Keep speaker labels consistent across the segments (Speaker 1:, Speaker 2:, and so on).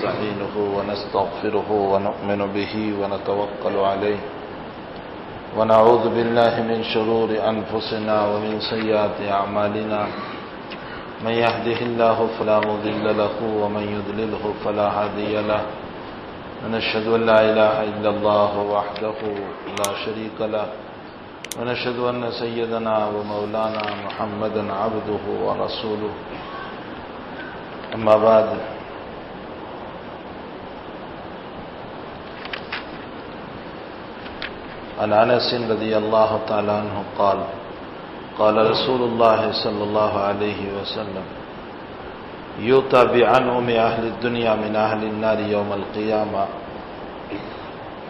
Speaker 1: ونستعينه ونستغفره ونؤمن به ونتوكل عليه ونعوذ بالله من شرور أنفسنا ومن سيئات أعمالنا من يهده الله فلا مضل له ومن يضلله فلا هادي له ونشهد أن لا إله إلا الله وحده لا شريك له ونشهد أن سيدنا ومولانا محمدا عبده ورسوله أما بعد عن أنس رضي الله تعالى عنه قال قال رسول الله صلى الله عليه وسلم يؤتى بعنهم أهل الدنيا من أهل النار يوم القيامة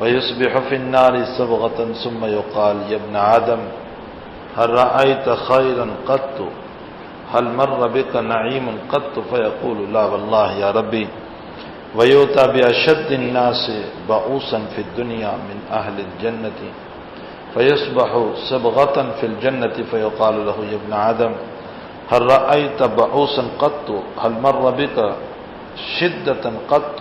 Speaker 1: ويصبح في النار صبغة ثم يقال يا ابن آدم هل رأيت خيرا قط هل مر بك نعيم قط فيقول لا والله يا ربي ويؤتى بأشد الناس بؤوسا في الدنيا من أهل الجنة فيصبح صبغة في الجنة فيقال له يا ابن آدم هل رأيت بؤوسا قط هل مر بك شدة قط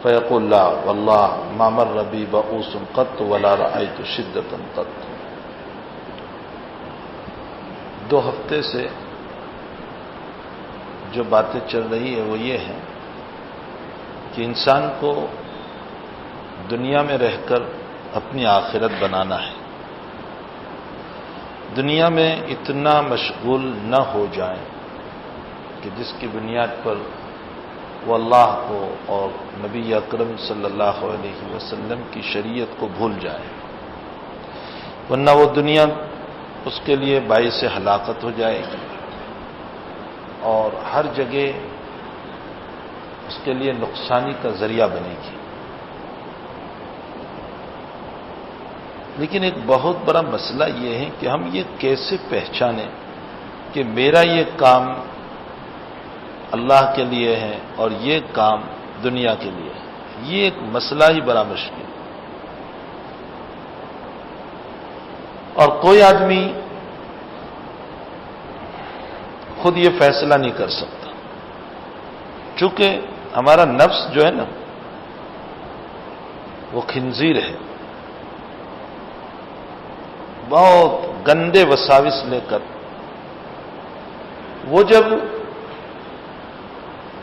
Speaker 1: فيقول لا والله ما مر بي بؤوس قط ولا رأيت شدة قط. 2 ہفتے سے جو باتیں چل رہی ہے وہ یہ ہے کہ انسان کو دنیا میں رہ کر اپنی آخرت بنانا ہے. دنیا میں اتنا مشغول نہ ہو جائیں کہ جس کی بنیاد پر وہ اللہ کو اور نبی اکرم صلی اللہ علیہ وسلم کی شریعت کو بھول جائے، ورنہ وہ دنیا اس کے لیے باعث ہلاکت ہو جائے گی اور ہر جگہ اس کے لیے نقصانی کا ذریعہ بنے گی. لیکن ایک بہت بڑا مسئلہ یہ ہے کہ ہم یہ کیسے پہچانیں کہ میرا یہ کام اللہ کے لیے ہے اور یہ کام دنیا کے لیے ہے. یہ ایک مسئلہ ہی بڑا مشکل. اور کوئی آدمی خود یہ فیصلہ نہیں کر سکتا، چونکہ ہمارا نفس جو ہے نا وہ خنزیر ہے. بہت گندے وساوس لے کر وہ جب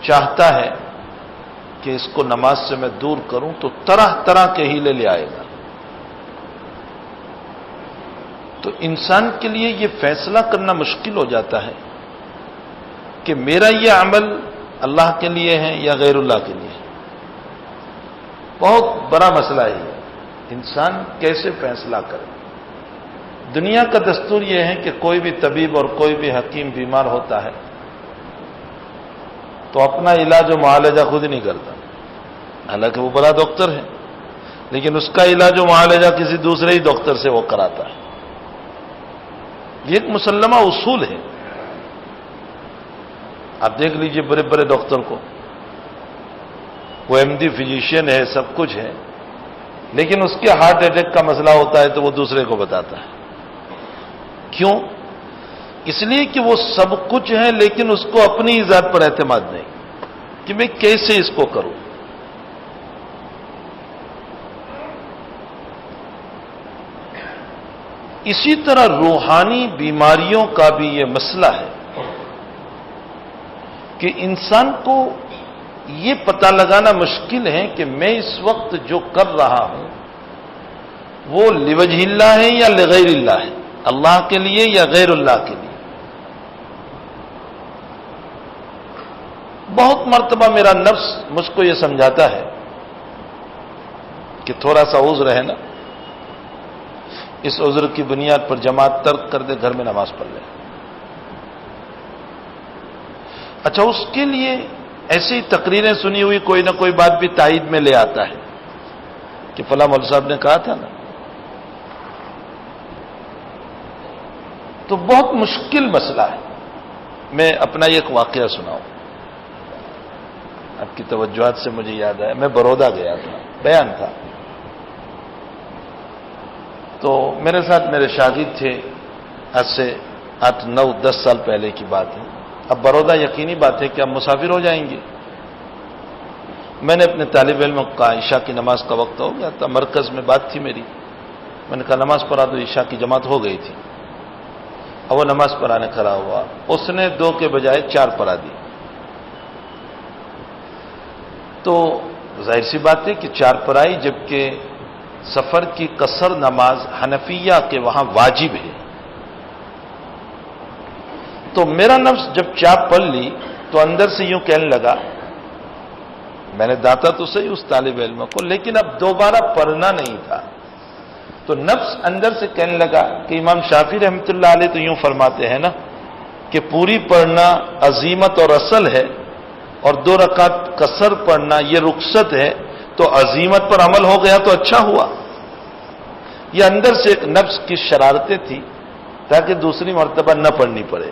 Speaker 1: چاہتا ہے کہ اس کو نماز سے میں دور کروں تو طرح طرح کے ہیلے لے آئے گا. تو انسان کے لیے یہ فیصلہ کرنا مشکل ہو جاتا ہے کہ میرا یہ عمل اللہ کے لیے ہے یا غیر اللہ کے لیے. بہت بڑا مسئلہ ہے یہ. انسان کیسے فیصلہ کرے؟ دنیا کا دستور یہ ہے کہ کوئی بھی طبیب اور کوئی بھی حکیم بیمار ہوتا ہے تو اپنا علاج و معالجہ خود ہی نہیں کرتا، حالانکہ وہ بڑا ڈاکٹر ہے، لیکن اس کا علاج و معالجہ کسی دوسرے ہی ڈاکٹر سے وہ کراتا ہے. یہ ایک مسلمہ اصول ہے. آپ دیکھ لیجئے بڑے بڑے ڈاکٹر کو، وہ MD فزیشین ہے، سب کچھ ہے، لیکن اس کے ہارٹ اٹیک کا مسئلہ ہوتا ہے تو وہ دوسرے کو بتاتا ہے. کیوں؟ اس لیے کہ وہ سب کچھ ہے لیکن اس کو اپنی ذات پر اعتماد نہیں کہ میں کیسے اس کو کروں. اسی طرح روحانی بیماریوں کا بھی یہ مسئلہ ہے کہ انسان کو یہ پتہ لگانا مشکل ہے کہ میں اس وقت جو کر رہا ہوں وہ لوجہ اللہ ہے یا لغیر اللہ ہے، اللہ کے لیے یا غیر اللہ کے لیے. بہت مرتبہ میرا نفس مجھ کو یہ سمجھاتا ہے کہ تھوڑا سا عذر ہے نا، اس عذر کی بنیاد پر جماعت ترک کر دے، گھر میں نماز پڑھ لے. اچھا، اس کے لیے ایسی تقریریں سنی ہوئی کوئی نہ کوئی بات بھی تائید میں لے آتا ہے کہ فلاں مولوی صاحب نے کہا تھا نا. تو بہت مشکل مسئلہ ہے. میں اپنا ایک واقعہ سناؤں، آپ کی توجہات سے مجھے یاد آیا. میں برودا گیا تھا، بیان تھا، تو میرے ساتھ میرے شاگرد تھے. آج سے 8, 9, 10 سال پہلے کی بات ہے. اب برودا یقینی بات ہے کہ اب مسافر ہو جائیں گے. میں نے اپنے طالب علم کا عشاء کی نماز کا وقت ہو گیا تھا، مرکز میں بات تھی میری، میں نے کہا نماز پڑھا تو عشاء کی جماعت ہو گئی تھی، اب وہ نماز پڑھانے کھڑا ہوا، اس نے 2 کے بجائے 4 پڑھا دی، تو ظاہر سی بات ہے کہ 4 پڑھائی، جبکہ سفر کی قصر نماز حنفیہ کے وہاں واجب ہے، تو میرا نفس جب 4 پڑھ لی تو اندر سے یوں کہنے لگا، میں نے داتا تو صحیح اس طالب علم کو، لیکن اب دوبارہ پڑھنا نہیں تھا، تو نفس اندر سے کہنے لگا کہ امام شافعی رحمۃ اللہ علیہ تو یوں فرماتے ہیں نا کہ پوری پڑھنا عزیمت اور اصل ہے، اور 2 رکعت قصر پڑھنا یہ رخصت ہے، تو عزیمت پر عمل ہو گیا تو اچھا ہوا۔ یہ اندر سے نفس کی شرارتیں تھی تاکہ دوسری مرتبہ نہ پڑھنی پڑے،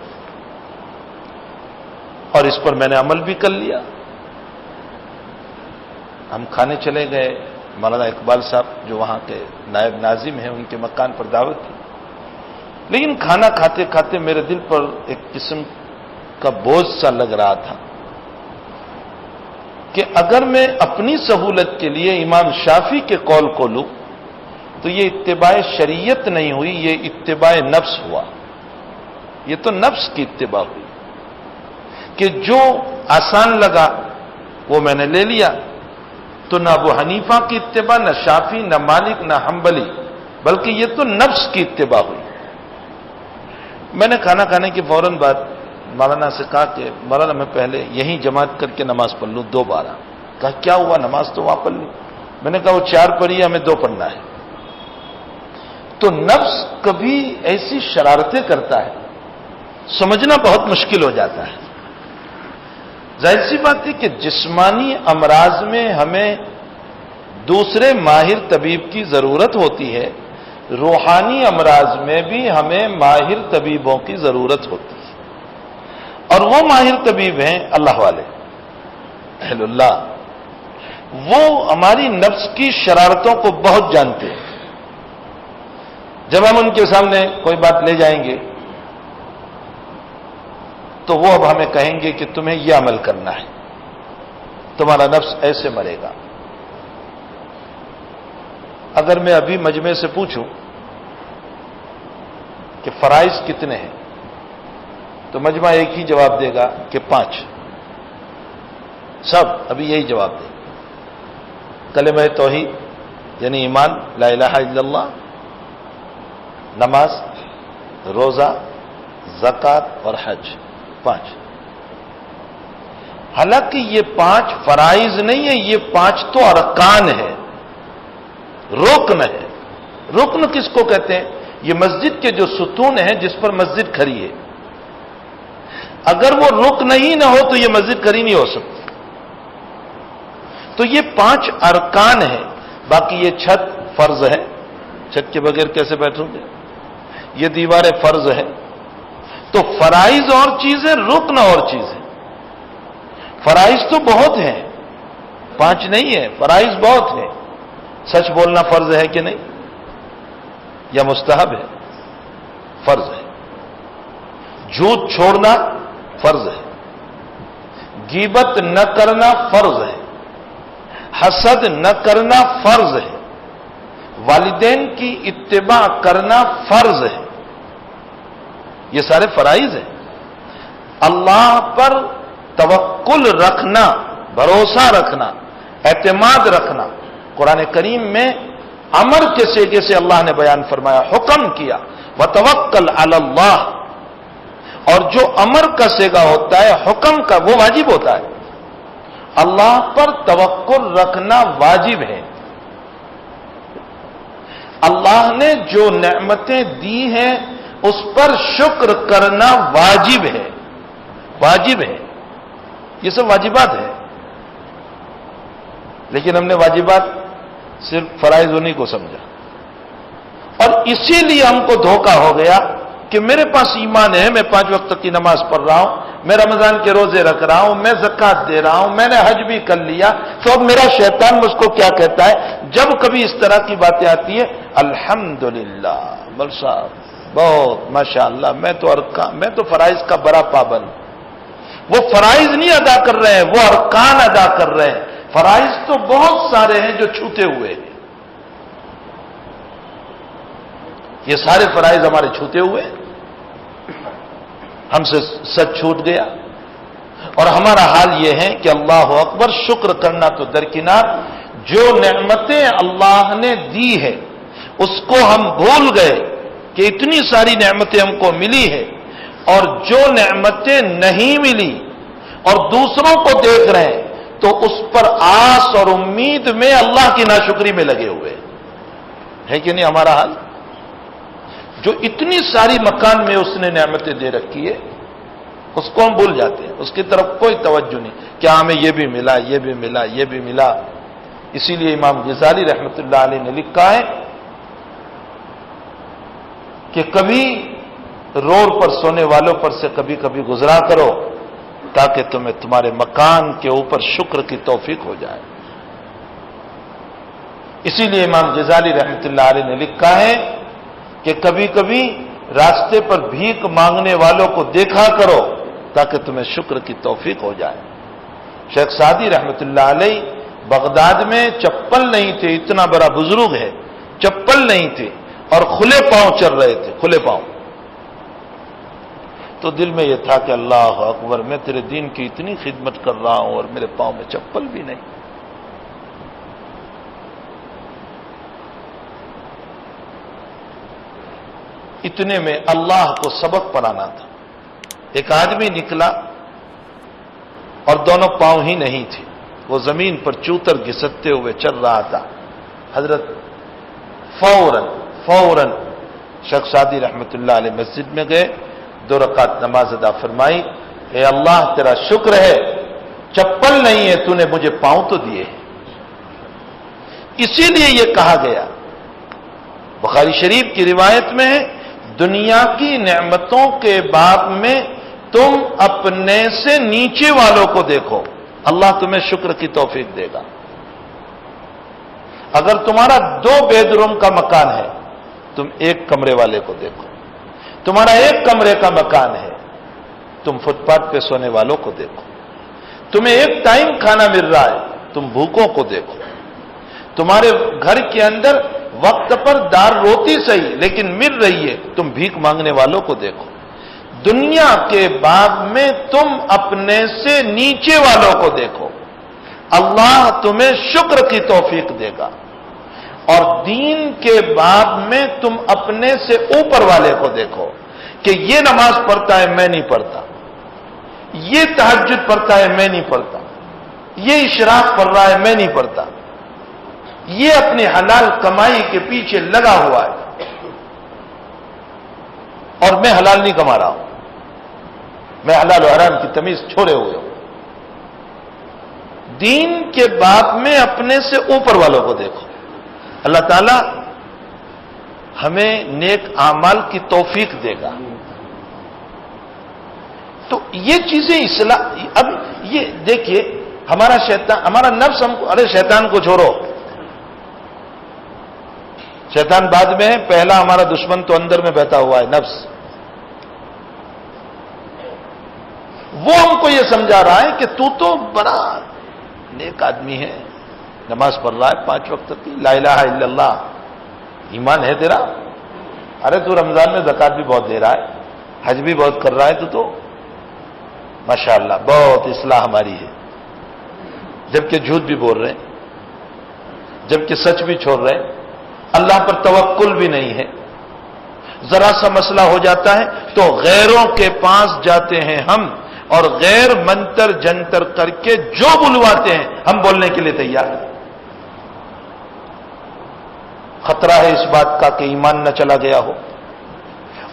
Speaker 1: اور اس پر میں نے عمل بھی کر لیا۔ ہم کھانے چلے گئے، مولانا اقبال صاحب جو وہاں کے نائب ناظم ہیں ان کے مکان پر دعوت تھی، لیکن کھانا کھاتے کھاتے میرے دل پر ایک قسم کا بوجھ سا لگ رہا تھا کہ اگر میں اپنی سہولت کے لیے امام شافعی کے قول کو لوں تو یہ اتباع شریعت نہیں ہوئی، یہ اتباع نفس ہوا، یہ تو نفس کی اتباع ہوئی کہ جو آسان لگا وہ میں نے لے لیا، تو نہ ابو حنیفہ کی اتباع، نہ شافعی، نہ مالک، نہ حنبلی، بلکہ یہ تو نفس کی اتباع ہوئی۔ میں نے کھانا کھانے کے فوراً بعد مولانا سے کہا کہ مولانا میں پہلے یہیں جماعت کر کے نماز پڑھ لوں 2 بار۔ کہا کیا ہوا، نماز تو وہاں پڑھ لی۔ میں نے کہا وہ 4 پڑھی ہے، ہمیں 2 پڑھنا ہے۔ تو نفس کبھی ایسی شرارتیں کرتا ہے، سمجھنا بہت مشکل ہو جاتا ہے۔ ظاہر سی بات ہے کہ جسمانی امراض میں ہمیں دوسرے ماہر طبیب کی ضرورت ہوتی ہے، روحانی امراض میں بھی ہمیں ماہر طبیبوں کی ضرورت ہوتی ہے، اور وہ ماہر طبیب ہیں اللہ والے، اہل اللہ، وہ ہماری نفس کی شرارتوں کو بہت جانتے ہیں۔ جب ہم ان کے سامنے کوئی بات لے جائیں گے تو وہ اب ہمیں کہیں گے کہ تمہیں یہ عمل کرنا ہے، تمہارا نفس ایسے مرے گا۔ اگر میں ابھی مجمع سے پوچھوں کہ فرائض کتنے ہیں تو مجمع ایک ہی جواب دے گا کہ 5، سب ابھی یہی جواب دیں گے۔ کلمہ توحید یعنی ایمان، لا الہ الا اللہ، نماز، روزہ، زکوٰۃ اور حج، 5۔ حالانکہ یہ 5 فرائض نہیں ہے، یہ 5 تو ارکان ہے، رکن ہے۔ رکن کس کو کہتے ہیں؟ یہ مسجد کے جو ستون ہیں جس پر مسجد کھڑی ہے، اگر وہ رکن ہی نہ ہو تو یہ مسجد کھڑی نہیں ہو سکتی۔ تو یہ 5 ارکان ہیں۔ باقی یہ چھت فرض ہے، چھت کے بغیر کیسے بیٹھوں گے؟ یہ دیواریں فرض ہے۔ تو فرائض اور چیز ہے، رکن اور چیز ہے۔ فرائض تو بہت ہیں، 5 نہیں ہے، فرائض بہت ہیں۔ سچ بولنا فرض ہے کہ نہیں؟ یا مستحب ہے؟ فرض ہے۔ جھوٹ چھوڑنا فرض ہے۔ غیبت نہ کرنا فرض ہے۔ حسد نہ کرنا فرض ہے۔ والدین کی اتباع کرنا فرض ہے۔ یہ سارے فرائض ہیں۔ اللہ پر توکل رکھنا، بھروسہ رکھنا، اعتماد رکھنا، قرآن کریم میں امر کے سیغے سے اللہ نے بیان فرمایا، حکم کیا وتوکل علی اللہ، اور جو امر کا سیغہ ہوتا ہے، حکم کا، وہ واجب ہوتا ہے۔ اللہ پر توکل رکھنا واجب ہے۔ اللہ نے جو نعمتیں دی ہیں اس پر شکر کرنا واجب ہے، واجب ہے۔ یہ سب واجبات ہیں، لیکن ہم نے واجبات صرف فرائض انہی کو سمجھا، اور اسی لیے ہم کو دھوکہ ہو گیا کہ میرے پاس ایمان ہے، میں 5 وقت کی نماز پڑھ رہا ہوں، میں رمضان کے روزے رکھ رہا ہوں، میں زکوٰۃ دے رہا ہوں، میں نے حج بھی کر لیا، تو اب میرا شیطان مجھ کو کیا کہتا ہے جب کبھی اس طرح کی باتیں آتی ہیں؟ الحمدللہ مل صاحب، بہت ماشاءاللہ، میں تو فرائض کا بڑا پابند۔ وہ فرائض نہیں ادا کر رہے ہیں، وہ ارکان ادا کر رہے ہیں۔ فرائض تو بہت سارے ہیں جو چھوٹے ہوئے ہیں. یہ سارے فرائض ہمارے چھوٹے ہوئے ہیں، ہم سے سچ چھوٹ گیا. اور ہمارا حال یہ ہے کہ اللہ اکبر، شکر کرنا تو درکنار، جو نعمتیں اللہ نے دی ہے اس کو ہم بھول گئے کہ اتنی ساری نعمتیں ہم کو ملی ہے، اور جو نعمتیں نہیں ملی اور دوسروں کو دیکھ رہے ہیں تو اس پر آس اور امید میں اللہ کی ناشکری میں لگے ہوئے ہے کہ نہیں ہمارا حال؟ جو اتنی ساری مکان میں اس نے نعمتیں دے رکھی ہے اس کو ہم بھول جاتے ہیں، اس کی طرف کوئی توجہ نہیں. کیا ہمیں یہ بھی ملا، یہ بھی ملا، یہ بھی ملا. اسی لیے امام غزالی رحمۃ اللہ علیہ نے لکھا ہے کہ کبھی روڈ پر سونے والوں پر سے کبھی کبھی گزرا کرو تاکہ تمہیں تمہارے مکان کے اوپر شکر کی توفیق ہو جائے. اسی لیے امام غزالی رحمۃ اللہ علیہ نے لکھا ہے کہ کبھی کبھی راستے پر بھیک مانگنے والوں کو دیکھا کرو تاکہ تمہیں شکر کی توفیق ہو جائے. شیخ سعدی رحمۃ اللہ علیہ بغداد میں چپل نہیں تھے، اتنا بڑا بزرگ ہے، چپل نہیں تھے اور کھلے پاؤں چل رہے تھے، کھلے پاؤں. تو دل میں یہ تھا کہ اللہ اکبر، میں تیرے دین کی اتنی خدمت کر رہا ہوں اور میرے پاؤں میں چپل بھی نہیں. اتنے میں اللہ کو سبق پڑھانا تھا. ایک آدمی نکلا اور دونوں پاؤں ہی نہیں تھے، وہ زمین پر چوتر گھسٹتے ہوئے چل رہا تھا. حضرت فوراً شیخ سعدی رحمۃ اللہ علیہ مسجد میں گئے، 2 رکعت نماز ادا فرمائی. اے اللہ تیرا شکر ہے، چپل نہیں ہے، تو نے مجھے پاؤں تو دیے. اسی لیے یہ کہا گیا، بخاری شریف کی روایت میں ہے، دنیا کی نعمتوں کے باب میں تم اپنے سے نیچے والوں کو دیکھو، اللہ تمہیں شکر کی توفیق دے گا. اگر تمہارا 2 بیڈ روم کا مکان ہے، تم 1 کمرے والے کو دیکھو. تمہارا 1 کمرے کا مکان ہے، تم فٹ پاتھ پہ سونے والوں کو دیکھو. تمہیں 1 ٹائم کھانا مل رہا ہے، تم بھوکوں کو دیکھو. تمہارے گھر کے اندر وقت پر دال روٹی صحیح لیکن مل رہی ہے، تم بھیک مانگنے والوں کو دیکھو. دنیا کے باب میں تم اپنے سے نیچے والوں کو دیکھو، اللہ تمہیں شکر کی توفیق دے گا. اور دین کے باب میں تم اپنے سے اوپر والے کو دیکھو کہ یہ نماز پڑھتا ہے میں نہیں پڑھتا، یہ تہجد پڑھتا ہے میں نہیں پڑھتا، یہ اشراق پڑھ رہا ہے میں نہیں پڑھتا، یہ اپنی حلال کمائی کے پیچھے لگا ہوا ہے اور میں حلال نہیں کما رہا ہوں، میں حلال و حرام کی تمیز چھوڑے ہوئے ہوں. دین کے باب میں اپنے سے اوپر والوں کو دیکھو. اللہ تعالی ہمیں نیک اعمال کی توفیق دے گا. تو یہ چیزیں اصلاح. اب یہ دیکھیے، ہمارا شیطان، ہمارا نفس ہم کو، ارے شیطان کو چھوڑو، شیطان بعد میں ہے، پہلا ہمارا دشمن تو اندر میں بیٹھا ہوا ہے، نفس. وہ ہم کو یہ سمجھا رہا ہے کہ تو بڑا نیک آدمی ہے، نماز پڑھ رہا ہے 5 وقت کی، لا الہ الا اللہ، ایمان ہے تیرا. ارے تو رمضان میں زکات بھی بہت دے رہا ہے، حج بھی بہت کر رہا ہے، تو ماشاءاللہ بہت اصلاح ہماری ہے. جبکہ جھوٹ بھی بول رہے ہیں، جبکہ سچ بھی چھوڑ رہے ہیں، اللہ پر توکل بھی نہیں ہے. ذرا سا مسئلہ ہو جاتا ہے تو غیروں کے پاس جاتے ہیں ہم، اور غیر منتر جنتر کر کے جو بلواتے ہیں ہم بولنے کے لیے تیار ہیں. خطرہ ہے اس بات کا کہ ایمان نہ چلا گیا ہو.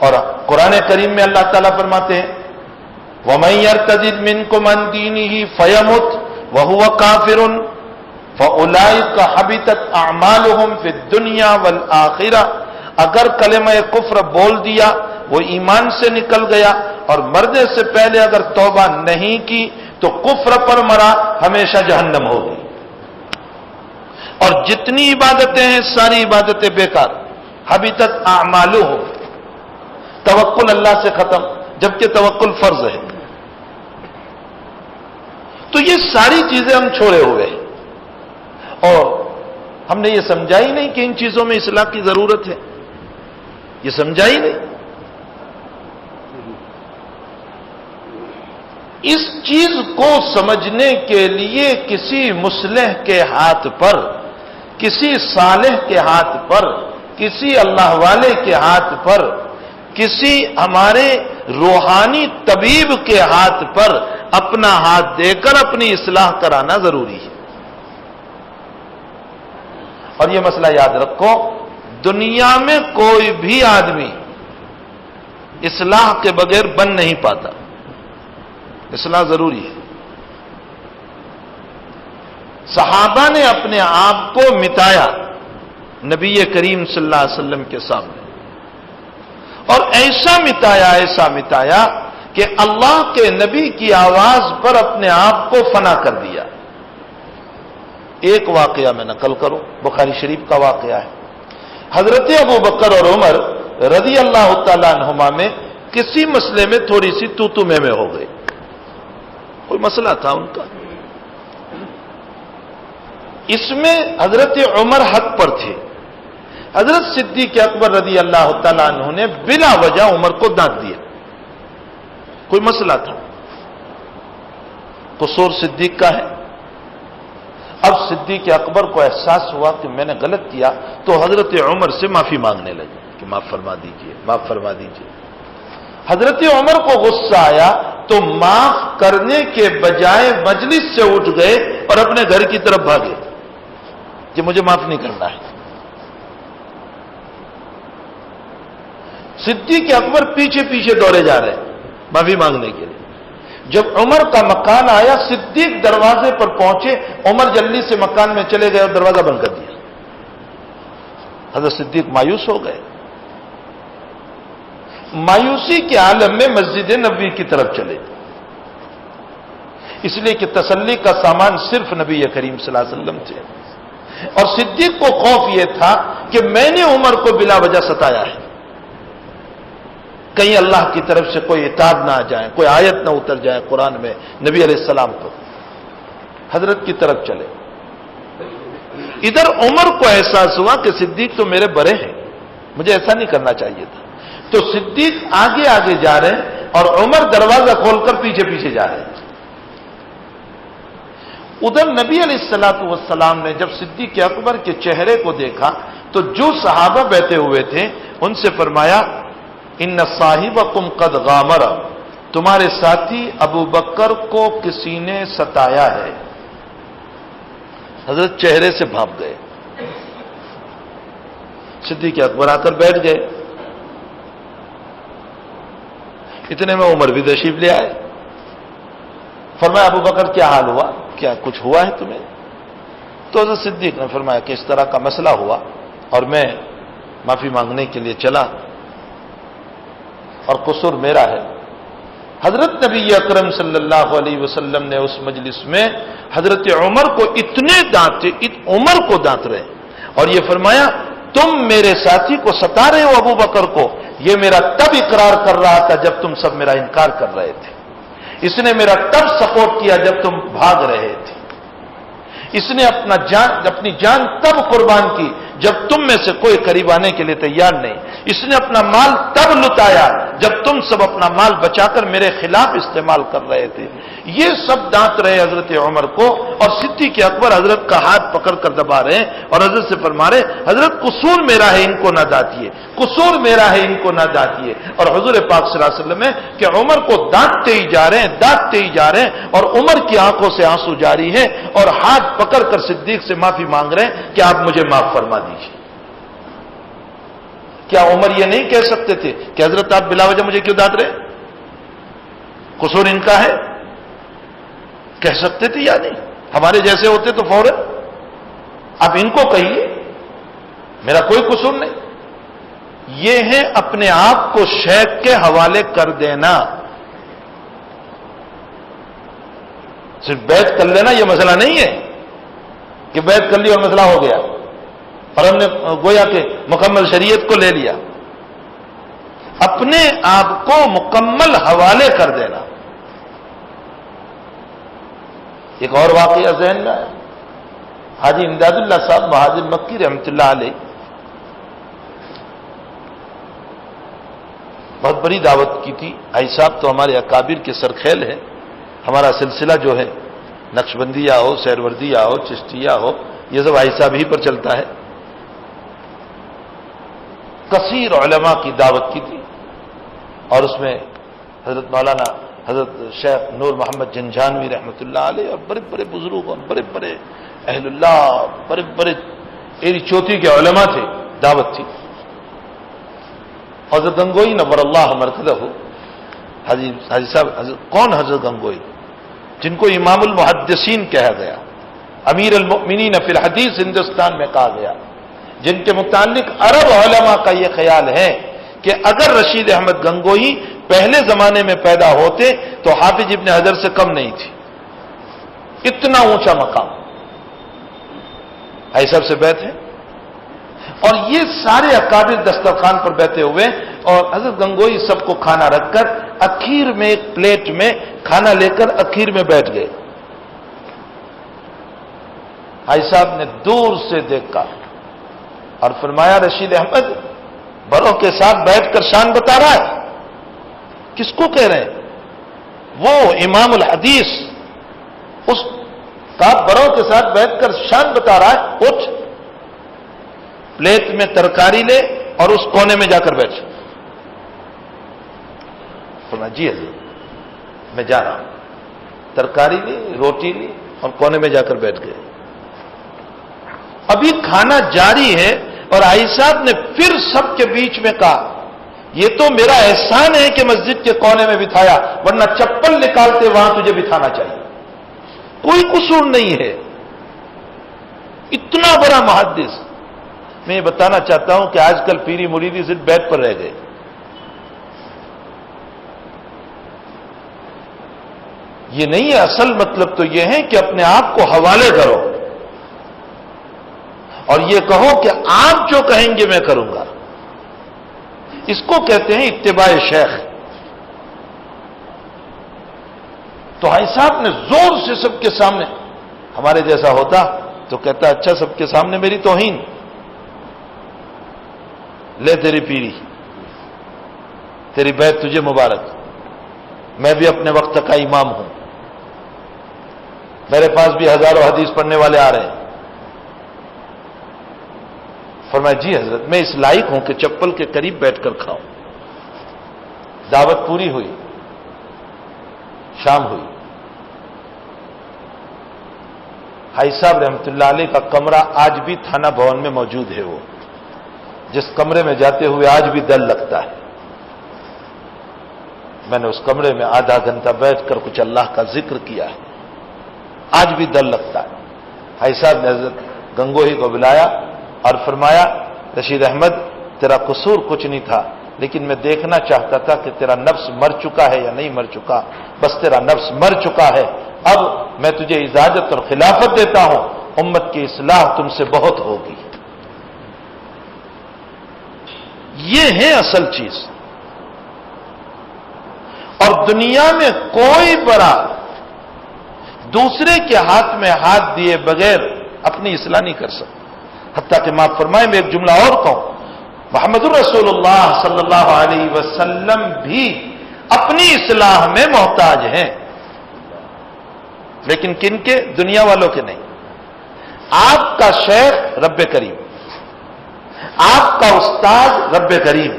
Speaker 1: اور قرآن کریم میں اللہ تعالیٰ فرماتے ہیں، وَمَن يَرْتَدِدْ مِنكُمْ عَن دِينِهِ فَيَمُتْ وَهُوَ كَافِرٌ فَأُولَٰئِكَ حَبِطَتْ أَعْمَالُهُمْ فِي الدُّنْيَا وَالْآخِرَةِ. اگر کلمہ کفر بول دیا، وہ ایمان سے نکل گیا، اور مرنے سے پہلے اگر توبہ نہیں کی تو کفر پر مرا، ہمیشہ جہنم ہوگی. اور جتنی عبادتیں ہیں ساری عبادتیں بیکار. حبطت اعمالهم، توکل اللہ سے ختم، جبکہ توکل فرض ہے. تو یہ ساری چیزیں ہم چھوڑے ہوئے ہیں. اور ہم نے یہ سمجھا ہی نہیں کہ ان چیزوں میں اصلاح کی ضرورت ہے، یہ سمجھا ہی نہیں۔ اس چیز کو سمجھنے کے لیے کسی مصلح کے ہاتھ پر، کسی صالح کے ہاتھ پر، کسی اللہ والے کے ہاتھ پر، کسی ہمارے روحانی طبیب کے ہاتھ پر اپنا ہاتھ دے کر اپنی اصلاح کرانا ضروری ہے۔ اور یہ مسئلہ یاد رکھو، دنیا میں کوئی بھی آدمی اصلاح کے بغیر بن نہیں پاتا، اصلاح ضروری ہے۔ صحابہ نے اپنے آپ کو مٹایا نبی کریم صلی اللہ علیہ وسلم کے سامنے، اور ایسا مٹایا کہ اللہ کے نبی کی آواز پر اپنے آپ کو فنا کر دیا۔ ایک واقعہ میں نقل کروں، بخاری شریف کا واقعہ ہے۔ حضرت ابو بکر اور عمر رضی اللہ تعالیٰ عنہما میں کسی مسئلے میں تھوڑی سی تو میں ہو گئے، کوئی مسئلہ تھا ان کا، اس میں حضرت عمر حق پر تھے۔ حضرت صدیق اکبر رضی اللہ تعالیٰ عنہ نے بلا وجہ عمر کو ڈانٹ دیا، کوئی مسئلہ تھا، قصور صدیق کا ہے۔ اب صدیق اکبر کو احساس ہوا کہ میں نے غلط کیا، تو حضرت عمر سے معافی مانگنے لگے کہ معاف فرما دیجئے، معاف فرما دیجئے۔ حضرت عمر کو غصہ آیا تو معاف کرنے کے بجائے مجلس سے اٹھ گئے اور اپنے گھر کی طرف بھاگے کہ مجھے معاف نہیں کرنا ہے۔ صدیق اکبر پیچھے پیچھے دوڑے جا رہے ہیں معافی مانگنے کے لیے۔ جب عمر کا مکان آیا، صدیق دروازے پر پہنچے، عمر جلدی سے مکان میں چلے گئے اور دروازہ بند کر دیا۔ حضرت صدیق مایوس ہو گئے، مایوسی کے عالم میں مسجد نبوی کی طرف چلے، اس لیے کہ تسلی کا سامان صرف نبی کریم صلی اللہ علیہ وسلم تھے۔ اور صدیق کو خوف یہ تھا کہ میں نے عمر کو بلا وجہ ستایا ہے، کہیں اللہ کی طرف سے کوئی عتاب نہ آ جائے، کوئی آیت نہ اتر جائے قرآن میں نبی علیہ السلام کو۔ حضرت کی طرف چلے، ادھر عمر کو احساس ہوا کہ صدیق تو میرے بڑے ہیں، مجھے ایسا نہیں کرنا چاہیے تھا، تو صدیق آگے آگے جا رہے ہیں اور عمر دروازہ کھول کر پیچھے پیچھے جا رہے ہیں۔ ادھر نبی علیہ السلام نے جب صدیق اکبر کے چہرے کو دیکھا تو جو صحابہ بیٹھے ہوئے تھے ان سے فرمایا، ان صاحبکم قد غامر، تمہارے ساتھی ابو بکر کو کسی نے ستایا ہے۔ حضرت چہرے سے بھاپ گئے، صدیق اکبر آ کر بیٹھ گئے، اتنے میں عمر بھی تشریف لے آئے۔ فرمایا ابو بکر کیا حال ہوا، کیا کچھ ہوا ہے تمہیں؟ تو حضرت صدیق نے فرمایا کہ اس طرح کا مسئلہ ہوا اور میں معافی مانگنے کے لیے چلا اور قصور میرا ہے۔ حضرت نبی اکرم صلی اللہ علیہ وسلم نے اس مجلس میں حضرت عمر کو اتنے ڈانٹے، عمر کو ڈانٹ رہے اور یہ فرمایا، تم میرے ساتھی کو ستا رہے ہو ابو بکر کو، یہ میرا تب اقرار کر رہا تھا جب تم سب میرا انکار کر رہے تھے، اس نے میرا تب سپورٹ کیا جب تم بھاگ رہے تھے، اس نے اپنی جان تب قربان کی جب تم میں سے کوئی قریب آنے کے لیے تیار نہیں، اس نے اپنا مال تب لٹایا جب تم سب اپنا مال بچا کر میرے خلاف استعمال کر رہے تھے۔ یہ سب ڈانٹ رہے حضرت عمر کو، اور صدیق اکبر حضرت کا ہاتھ پکڑ کر دبا رہے ہیں اور حضرت سے فرما رہے، حضرت قصور میرا ہے، ان کو نہ ڈانٹیے، قصور میرا ہے، ان کو نہ ڈانٹیے۔ اور حضور پاک صلی اللہ علیہ وسلم ہے کہ عمر کو ڈانٹتے ہی جا رہے ہیں، ڈانٹتے ہی جا رہے ہیں، اور عمر کی آنکھوں سے آنسو جاری ہے اور ہاتھ پکڑ کر صدیق سے معافی مانگ رہے ہیں کہ آپ مجھے معاف فرما دیجیے۔ کیا عمر یہ نہیں کہہ سکتے تھے کہ حضرت آپ بلا وجہ مجھے کیوں ڈانٹ رہے، قصور ان کا ہے؟ کہہ سکتے تھے یا نہیں؟ ہمارے جیسے ہوتے تو فوراً اب ان کو کہیے میرا کوئی قصور نہیں۔ یہ ہے اپنے آپ کو شیخ کے حوالے کر دینا، صرف بیعت کر لینا یہ مسئلہ نہیں ہے کہ بیعت کر لی اور مسئلہ ہو گیا اور ہم نے گویا کہ مکمل شریعت کو لے لیا۔ اپنے آپ کو مکمل حوالے کر دینا۔ ایک اور واقعہ ذہن میں آیا، حاجی امداد اللہ صاحب مہاجر مکی رحمۃ اللہ علیہ بہت بڑی دعوت کی تھی. حاجی صاحب تو ہمارے اکابر کے سرخیل ہیں. ہمارا سلسلہ جو ہے نقشبندیہ ہو، سہروردیہ ہو، چشتیہ ہو، یہ سب حاجی صاحب ہی پر چلتا ہے. کثیر علماء کی دعوت کی تھی اور اس میں حضرت مولانا حضرت شیخ نور محمد جنجانوی رحمۃ اللہ علیہ اور بڑے بڑے بزرگ اور بڑے بڑے اہل اللہ، بڑے بڑے ایری چوتھی کے علماء تھے. دعوت تھی. حضرت گنگوئی نور اللہ مرکزہ حاجی صاحب. کون حضرت گنگوئی؟ جن کو امام المحدثین کہا گیا، امیر المؤمنین فی الحدیث ہندوستان میں کہا گیا، جن کے متعلق عرب علماء کا یہ خیال ہے کہ اگر رشید احمد گنگوئی پہلے زمانے میں پیدا ہوتے تو حافظ ابن حجر سے کم نہیں تھی. اتنا اونچا مقام ایسا سب سے بیٹھ ہے. اور یہ سارے اکابر دسترخوان پر بیٹھے ہوئے اور حضرت گنگوئی سب کو کھانا رکھ کر اخیر میں ایک پلیٹ میں کھانا لے کر اخیر میں بیٹھ گئے. حاجی صاحب نے دور سے دیکھا اور فرمایا رشید احمد بڑوں کے ساتھ بیٹھ کر شان بتا رہا ہے. کس کو کہہ رہے ہیں؟ وہ امام الحدیث اس کا بڑوں کے ساتھ بیٹھ کر شان بتا رہا ہے. اٹھ پلیٹ میں ترکاری لے اور اس کونے میں جا کر بیٹھ. فرمایا جی حضرت میں جا رہا ہوں. ترکاری لی، روٹی لی اور کونے میں جا کر بیٹھ گئے. ابھی کھانا جاری ہے اور حاجی صاحب نے پھر سب کے بیچ میں کہا یہ تو میرا احسان ہے کہ مسجد کے کونے میں بٹھایا، ورنہ چپل نکالتے وہاں تجھے بٹھانا چاہیے. کوئی قصور نہیں ہے. اتنا بڑا محدث. میں یہ بتانا چاہتا ہوں کہ آج کل پیری مریدی صرف بیت پر رہ گئے. یہ نہیں ہے. اصل مطلب تو یہ ہے کہ اپنے آپ کو حوالے کرو اور یہ کہو کہ آپ جو کہیں گے میں کروں گا. اس کو کہتے ہیں اتباع شیخ. تو حاجی صاحب نے زور سے سب کے سامنے، ہمارے جیسا ہوتا تو کہتا اچھا سب کے سامنے میری توہین، لے تیری پیری، تیری بیعت تجھے مبارک. میں بھی اپنے وقت کا امام ہوں، میرے پاس بھی ہزاروں حدیث پڑھنے والے آ رہے ہیں. فرمایا جی حضرت میں اس لائق ہوں کہ چپل کے قریب بیٹھ کر کھاؤں. دعوت پوری ہوئی، شام ہوئی. حاجی صاحب رحمۃ اللہ علیہ کا کمرہ آج بھی تھانہ بھون میں موجود ہے. وہ جس کمرے میں جاتے ہوئے آج بھی دل لگتا ہے. میں نے اس کمرے میں آدھا گھنٹہ بیٹھ کر کچھ اللہ کا ذکر کیا ہے. آج بھی دل لگتا ہے. حاجی صاحب نے حضرت گنگوہی کو بلایا اور فرمایا رشید احمد تیرا قصور کچھ نہیں تھا، لیکن میں دیکھنا چاہتا تھا کہ تیرا نفس مر چکا ہے یا نہیں مر چکا. بس تیرا نفس مر چکا ہے. اب میں تجھے اجازت اور خلافت دیتا ہوں. امت کی اصلاح تم سے بہت ہوگی. یہ ہے اصل چیز. اور دنیا میں کوئی بڑا دوسرے کے ہاتھ میں ہاتھ دیے بغیر اپنی اصلاح نہیں کر سکتا. حتیٰ کہ معاف فرمائے میں ایک جملہ اور کہوں، محمد الرسول اللہ صلی اللہ علیہ وسلم بھی اپنی اصلاح میں محتاج ہیں، لیکن کن کے؟ دنیا والوں کے نہیں. آپ کا شیخ رب کریم، آپ کا استاد رب کریم،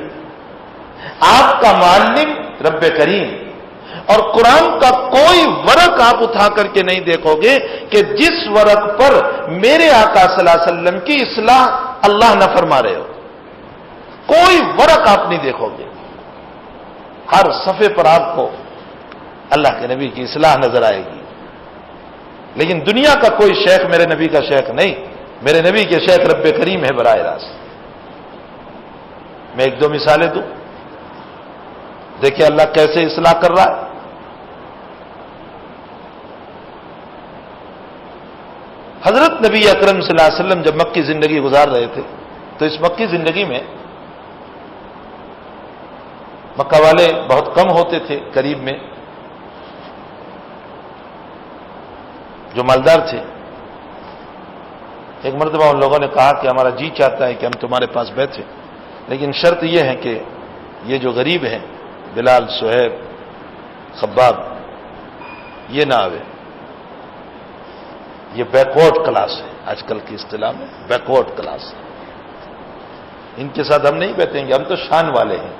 Speaker 1: آپ کا معلم رب کریم. اور قرآن کا کوئی ورق آپ اٹھا کر کے نہیں دیکھو گے کہ جس ورق پر میرے آقا صلی اللہ علیہ وسلم کی اصلاح اللہ نہ فرما رہے ہو. کوئی ورق آپ نہیں دیکھو گے. ہر صفحے پر آپ کو اللہ کے نبی کی اصلاح نظر آئے گی. لیکن دنیا کا کوئی شیخ میرے نبی کا شیخ نہیں. میرے نبی کے شیخ رب کریم ہے براہ راست. میں ایک دو مثالیں دوں، دیکھیں اللہ کیسے اصلاح کر رہا ہے. حضرت نبی اکرم صلی اللہ علیہ وسلم جب مکی زندگی گزار رہے تھے تو اس مکی زندگی میں مکہ والے بہت کم ہوتے تھے. قریب میں جو مالدار تھے ایک مرتبہ ان لوگوں نے کہا کہ ہمارا جی چاہتا ہے کہ ہم تمہارے پاس بیٹھے، لیکن شرط یہ ہے کہ یہ جو غریب ہیں بلال، صہیب، خباب، یہ نہ آوے، یہ بیکورڈ کلاس ہے، آج کل کی اصطلاح میں بیکورڈ کلاس ہے، ان کے ساتھ ہم نہیں بیٹھیں گے، ہم تو شان والے ہیں۔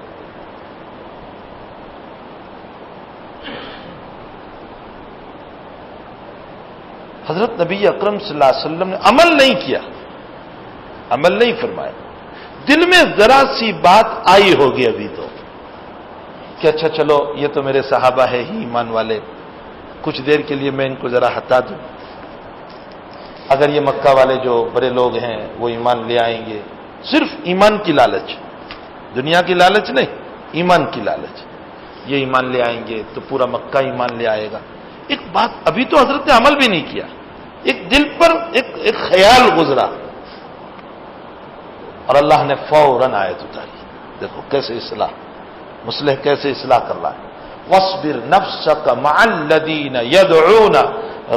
Speaker 1: حضرت نبی اکرم صلی اللہ علیہ وسلم نے عمل نہیں کیا، عمل نہیں فرمایا، دل میں ذرا سی بات آئی ہوگی ابھی تو کہ اچھا چلو یہ تو میرے صحابہ ہے ہی ایمان والے، کچھ دیر کے لیے میں ان کو ذرا ہٹا دوں، اگر یہ مکہ والے جو بڑے لوگ ہیں وہ ایمان لے آئیں گے، صرف ایمان کی لالچ، دنیا کی لالچ نہیں، ایمان کی لالچ، یہ ایمان لے آئیں گے تو پورا مکہ ایمان لے آئے گا۔ ایک بات ابھی تو حضرت نے عمل بھی نہیں کیا، ایک دل پر ایک خیال گزرا، اور اللہ نے فوراً آیت اتاری۔ دیکھو کیسے اصلاح، مصلح کیسے اصلاح کر رہا ہے۔ وَاصْبِرْ نَفْسَكَ مَعَ الَّذِينَ يَدْعُونَ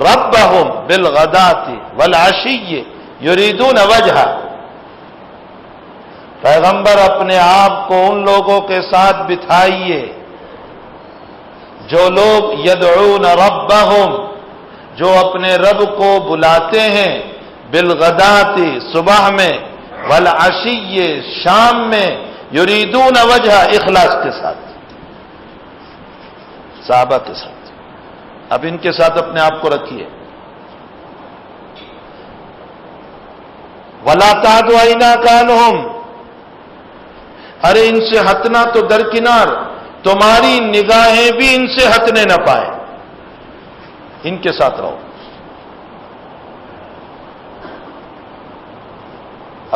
Speaker 1: رَبَّهُمْ بِالْغَدَاةِ وَالْعَشِيِّ يُرِيدُونَ وَجْهَهُ، پیغمبر اپنے آپ کو ان لوگوں کے ساتھ بٹھائیے جو لوگ یدعون ربہم، جو اپنے رب کو بلاتے ہیں، بالغداۃ صبح میں، والعشی شام میں، یریدون وجہ اخلاص کے ساتھ، صحابہ کے ساتھ۔ اب ان کے ساتھ اپنے آپ کو رکھیے۔ ولا تعد عیناک عنہم، ارے ان سے ہٹنا تو درکنار، تمہاری نگاہیں بھی ان سے ہٹنے نہ پائیں، ان کے ساتھ رہو۔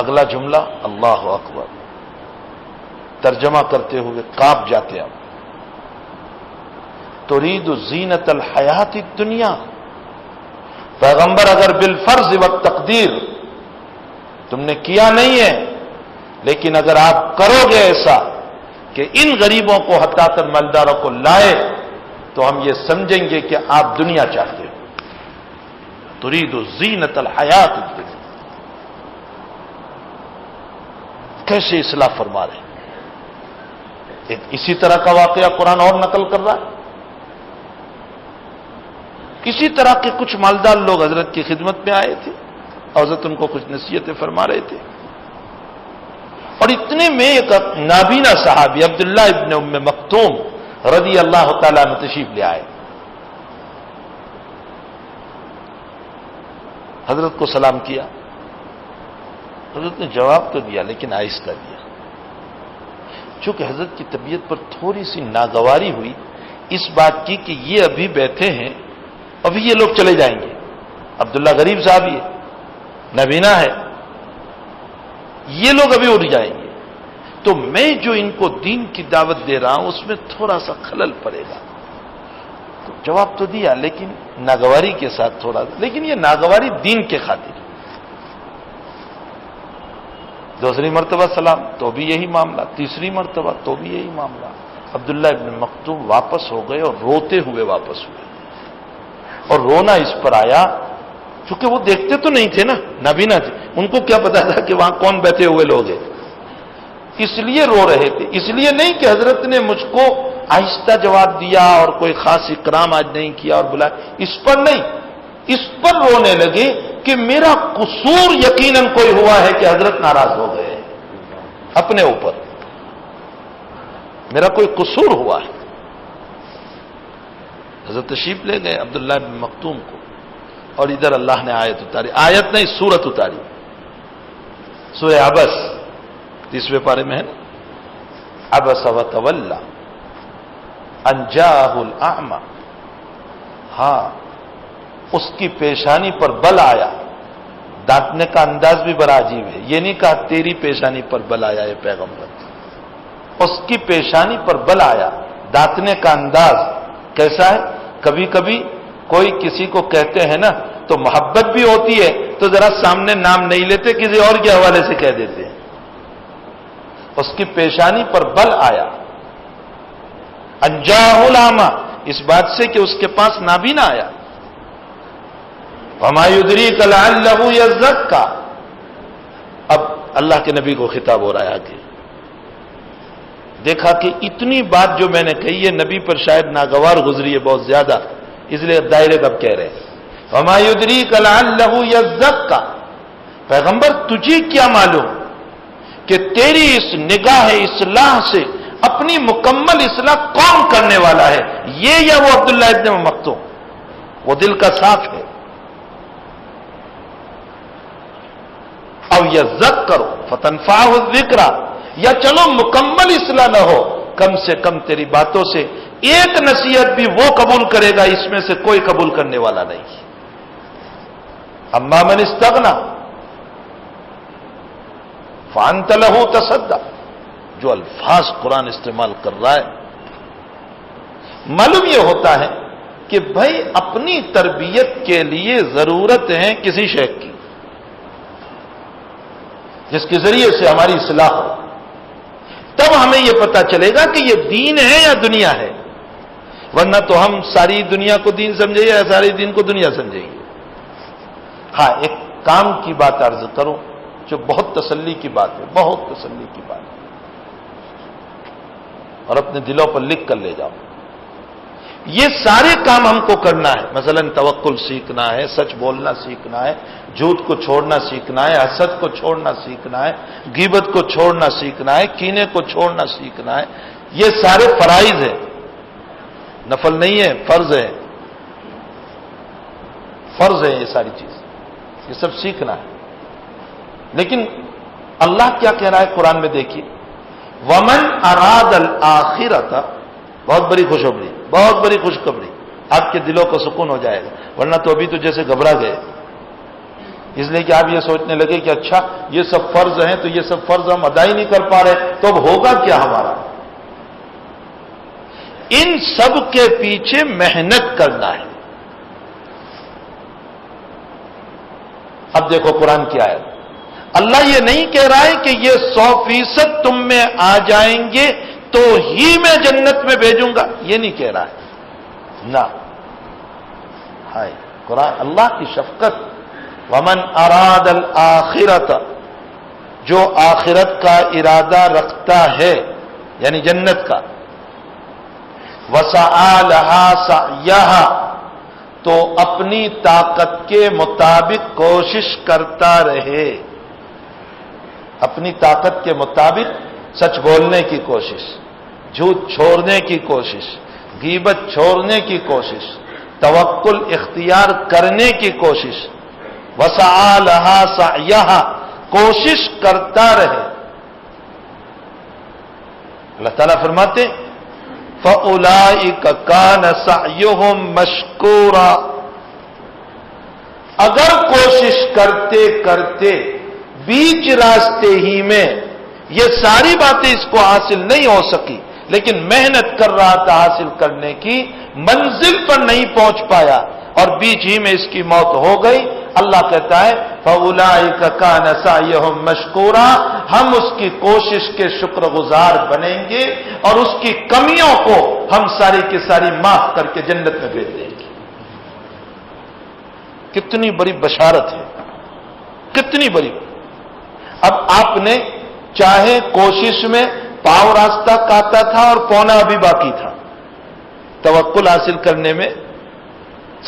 Speaker 1: اگلا جملہ اللہ اکبر، ترجمہ کرتے ہوئے کانپ جاتے آپ۔ ترید زینت الحیات الدنیا، پیغمبر اگر بالفرض والتقدیر تم نے کیا نہیں ہے، لیکن اگر آپ کرو گے ایسا کہ ان غریبوں کو ہٹا کر مالداروں کو لائے، تو ہم یہ سمجھیں گے کہ آپ دنیا چاہتے ہو۔ ترید زینت الحیات الدنیا، کیسے اصلاح فرما رہے ہیں۔ ایک اسی طرح کا واقعہ قرآن اور نقل کر رہا ہے۔ کسی طرح کے کچھ مالدار لوگ حضرت کی خدمت میں آئے تھے، اور حضرت ان کو کچھ نصیحتیں فرما رہے تھے، اور اتنے میں ایک نابینا صحابی عبداللہ ابن ام مکتوم رضی اللہ تعالیٰ عنہ تشریف لے آئے۔ حضرت کو سلام کیا، حضرت نے جواب تو دیا لیکن آہستہ دیا، چونکہ حضرت کی طبیعت پر تھوڑی سی ناگواری ہوئی اس بات کی کہ یہ ابھی بیٹھے ہیں، ابھی یہ لوگ چلے جائیں گے، عبداللہ غریب صاحب یہ نابینا ہے، یہ لوگ ابھی اٹھ جائیں گے، تو میں جو ان کو دین کی دعوت دے رہا ہوں اس میں تھوڑا سا خلل پڑے گا۔ تو جواب تو دیا لیکن ناگواری کے ساتھ تھوڑا، لیکن یہ ناگواری دین کے خاطر۔ دوسری مرتبہ سلام تو بھی یہی معاملہ، تیسری مرتبہ تو بھی یہی معاملہ۔ عبداللہ ابن مکتوم واپس ہو گئے اور روتے ہوئے واپس ہوئے، اور رونا اس پر آیا چونکہ وہ دیکھتے تو نہیں تھے نا، نابینا تھے، ان کو کیا پتا تھا کہ وہاں کون بیٹھے ہوئے لوگ ہیں، اس لیے رو رہے تھے۔ اس لیے نہیں کہ حضرت نے مجھ کو آہستہ جواب دیا اور کوئی خاص اکرام آج نہیں کیا اور بلایا، اس پر نہیں، اس پر رونے لگے کہ میرا قصور یقیناً کوئی ہوا ہے کہ حضرت ناراض ہو گئے اپنے اوپر، میرا کوئی قصور ہوا ہے۔ حضرت تشریف لے گئے عبداللہ بن مکتوم کو، اور ادھر اللہ نے آیت اتاری، آیت نہیں سورت اتاری، سورہ عبس 30ویں پارے میں ہے نا، عبس وتولی ان جاءہ الاعمی، ہاں اس کی پیشانی پر بل آیا، ڈانٹنے کا انداز بھی بڑا عجیب ہے، یہ نہیں کہا تیری پیشانی پر بل آیا ہے پیغمبر، اس کی پیشانی پر بل آیا، ڈانٹنے کا انداز کیسا ہے؟ کبھی کبھی کوئی کسی کو کہتے ہیں نا تو محبت بھی ہوتی ہے تو ذرا سامنے نام نہیں لیتے، کسی اور کے حوالے سے کہہ دیتے ہیں۔ اس کی پیشانی پر بل آیا، انجاہ الاعمی، اس بات سے کہ اس کے پاس نابینا آیا، وما يدريك لعله يزكى. اب اللہ کے نبی کو خطاب ہو رہا ہے آگے. دیکھا کہ اتنی بات جو میں نے کہی ہے نبی پر شاید ناگوار گزری ہے بہت زیادہ، اس لیے دائرے اب کہہ رہے ہیں وما يدريك لعله يزكى. پیغمبر تجھے کیا معلوم کہ تیری اس نگاہ اصلاح سے اپنی مکمل اصلاح کون کرنے والا ہے، یہ یا وہ عبداللہ ابن مکتوم؟ وہ دل کا صاف ہے. او یذکر فتنفعہ الذکر، یا چلو مکمل اصلاح نہ ہو، کم سے کم تیری باتوں سے ایک نصیحت بھی وہ قبول کرے گا، اس میں سے کوئی قبول کرنے والا نہیں. اما من استغنى فانت له تصدى. جو الفاظ قرآن استعمال کر رہا ہے معلوم یہ ہوتا ہے کہ بھائی اپنی تربیت کے لیے ضرورت ہے کسی شیخ کی جس کے ذریعے سے ہماری اصلاح ہو، تب ہمیں یہ پتا چلے گا کہ یہ دین ہے یا دنیا ہے. ورنہ تو ہم ساری دنیا کو دین سمجھیں یا ساری دین کو دنیا سمجھیں گے. ہاں ایک کام کی بات عرض کروں جو بہت تسلی کی بات ہے، بہت تسلی کی بات ہے، اور اپنے دلوں پر لکھ کر لے جاؤ. یہ سارے کام ہم کو کرنا ہے. مثلا توکل سیکھنا ہے، سچ بولنا سیکھنا ہے، جھوٹ کو چھوڑنا سیکھنا ہے، حسد کو چھوڑنا سیکھنا ہے، غیبت کو چھوڑنا سیکھنا ہے، کینے کو چھوڑنا سیکھنا ہے. یہ سارے فرائض ہیں، نفل نہیں ہے، فرض ہے. فرض ہے یہ ساری چیز، یہ سب سیکھنا ہے. لیکن اللہ کیا کہہ رہا ہے قرآن میں دیکھیے، ومن اراد الآخرۃ، بہت بڑی خوشخبری، بہت بڑی خوشخبری، آپ کے دلوں کو سکون ہو جائے گا. ورنہ تو ابھی تو جیسے گھبرا گئے، اس لیے کہ آپ یہ سوچنے لگے کہ اچھا یہ سب فرض ہیں تو یہ سب فرض ہم ادا ہی نہیں کر پا رہے تو اب ہوگا کیا ہمارا. ان سب کے پیچھے محنت کرنا ہے. اب دیکھو قرآن کی آیت، اللہ یہ نہیں کہہ رہا ہے کہ یہ 100% تم میں آ جائیں گے تو ہی میں جنت میں بھیجوں گا، یہ نہیں کہہ رہا ہے. نہ، ہائے قرآن اللہ کی شفقت. ومن اراد الآخرۃ، جو آخرت کا ارادہ رکھتا ہے یعنی جنت کا، وسعى لها سعيها، تو اپنی طاقت کے مطابق کوشش کرتا رہے. اپنی طاقت کے مطابق سچ بولنے کی کوشش، جھوٹ چھوڑنے کی کوشش، غیبت چھوڑنے کی کوشش، توکل اختیار کرنے کی کوشش. وسعى لها سعيها، کوشش کرتا رہے. اللہ تعالیٰ فرماتے فَأُولَئِكَ كَانَ سَعْيُهُمْ مَشْكُورًا، اگر کوشش کرتے کرتے بیچ راستے ہی میں یہ ساری باتیں اس کو حاصل نہیں ہو سکی، لیکن محنت کر رہا تھا حاصل کرنے کی، منزل پر نہیں پہنچ پایا اور بیچ ہی میں اس کی موت ہو گئی، اللہ کہتا ہے فَأُولَئِكَ كَانَ سَعْيُهُمْ مَشْكُورًا، ہم اس کی کوشش کے شکر گزار بنیں گے اور اس کی کمیوں کو ہم ساری کی ساری معاف کر کے جنت میں بھیج دیں گے. کتنی بڑی بشارت ہے، کتنی بڑی. اب آپ نے چاہے کوشش میں پاؤ راستہ کاتا تھا اور پونا ابھی باقی تھا، توکل حاصل کرنے میں،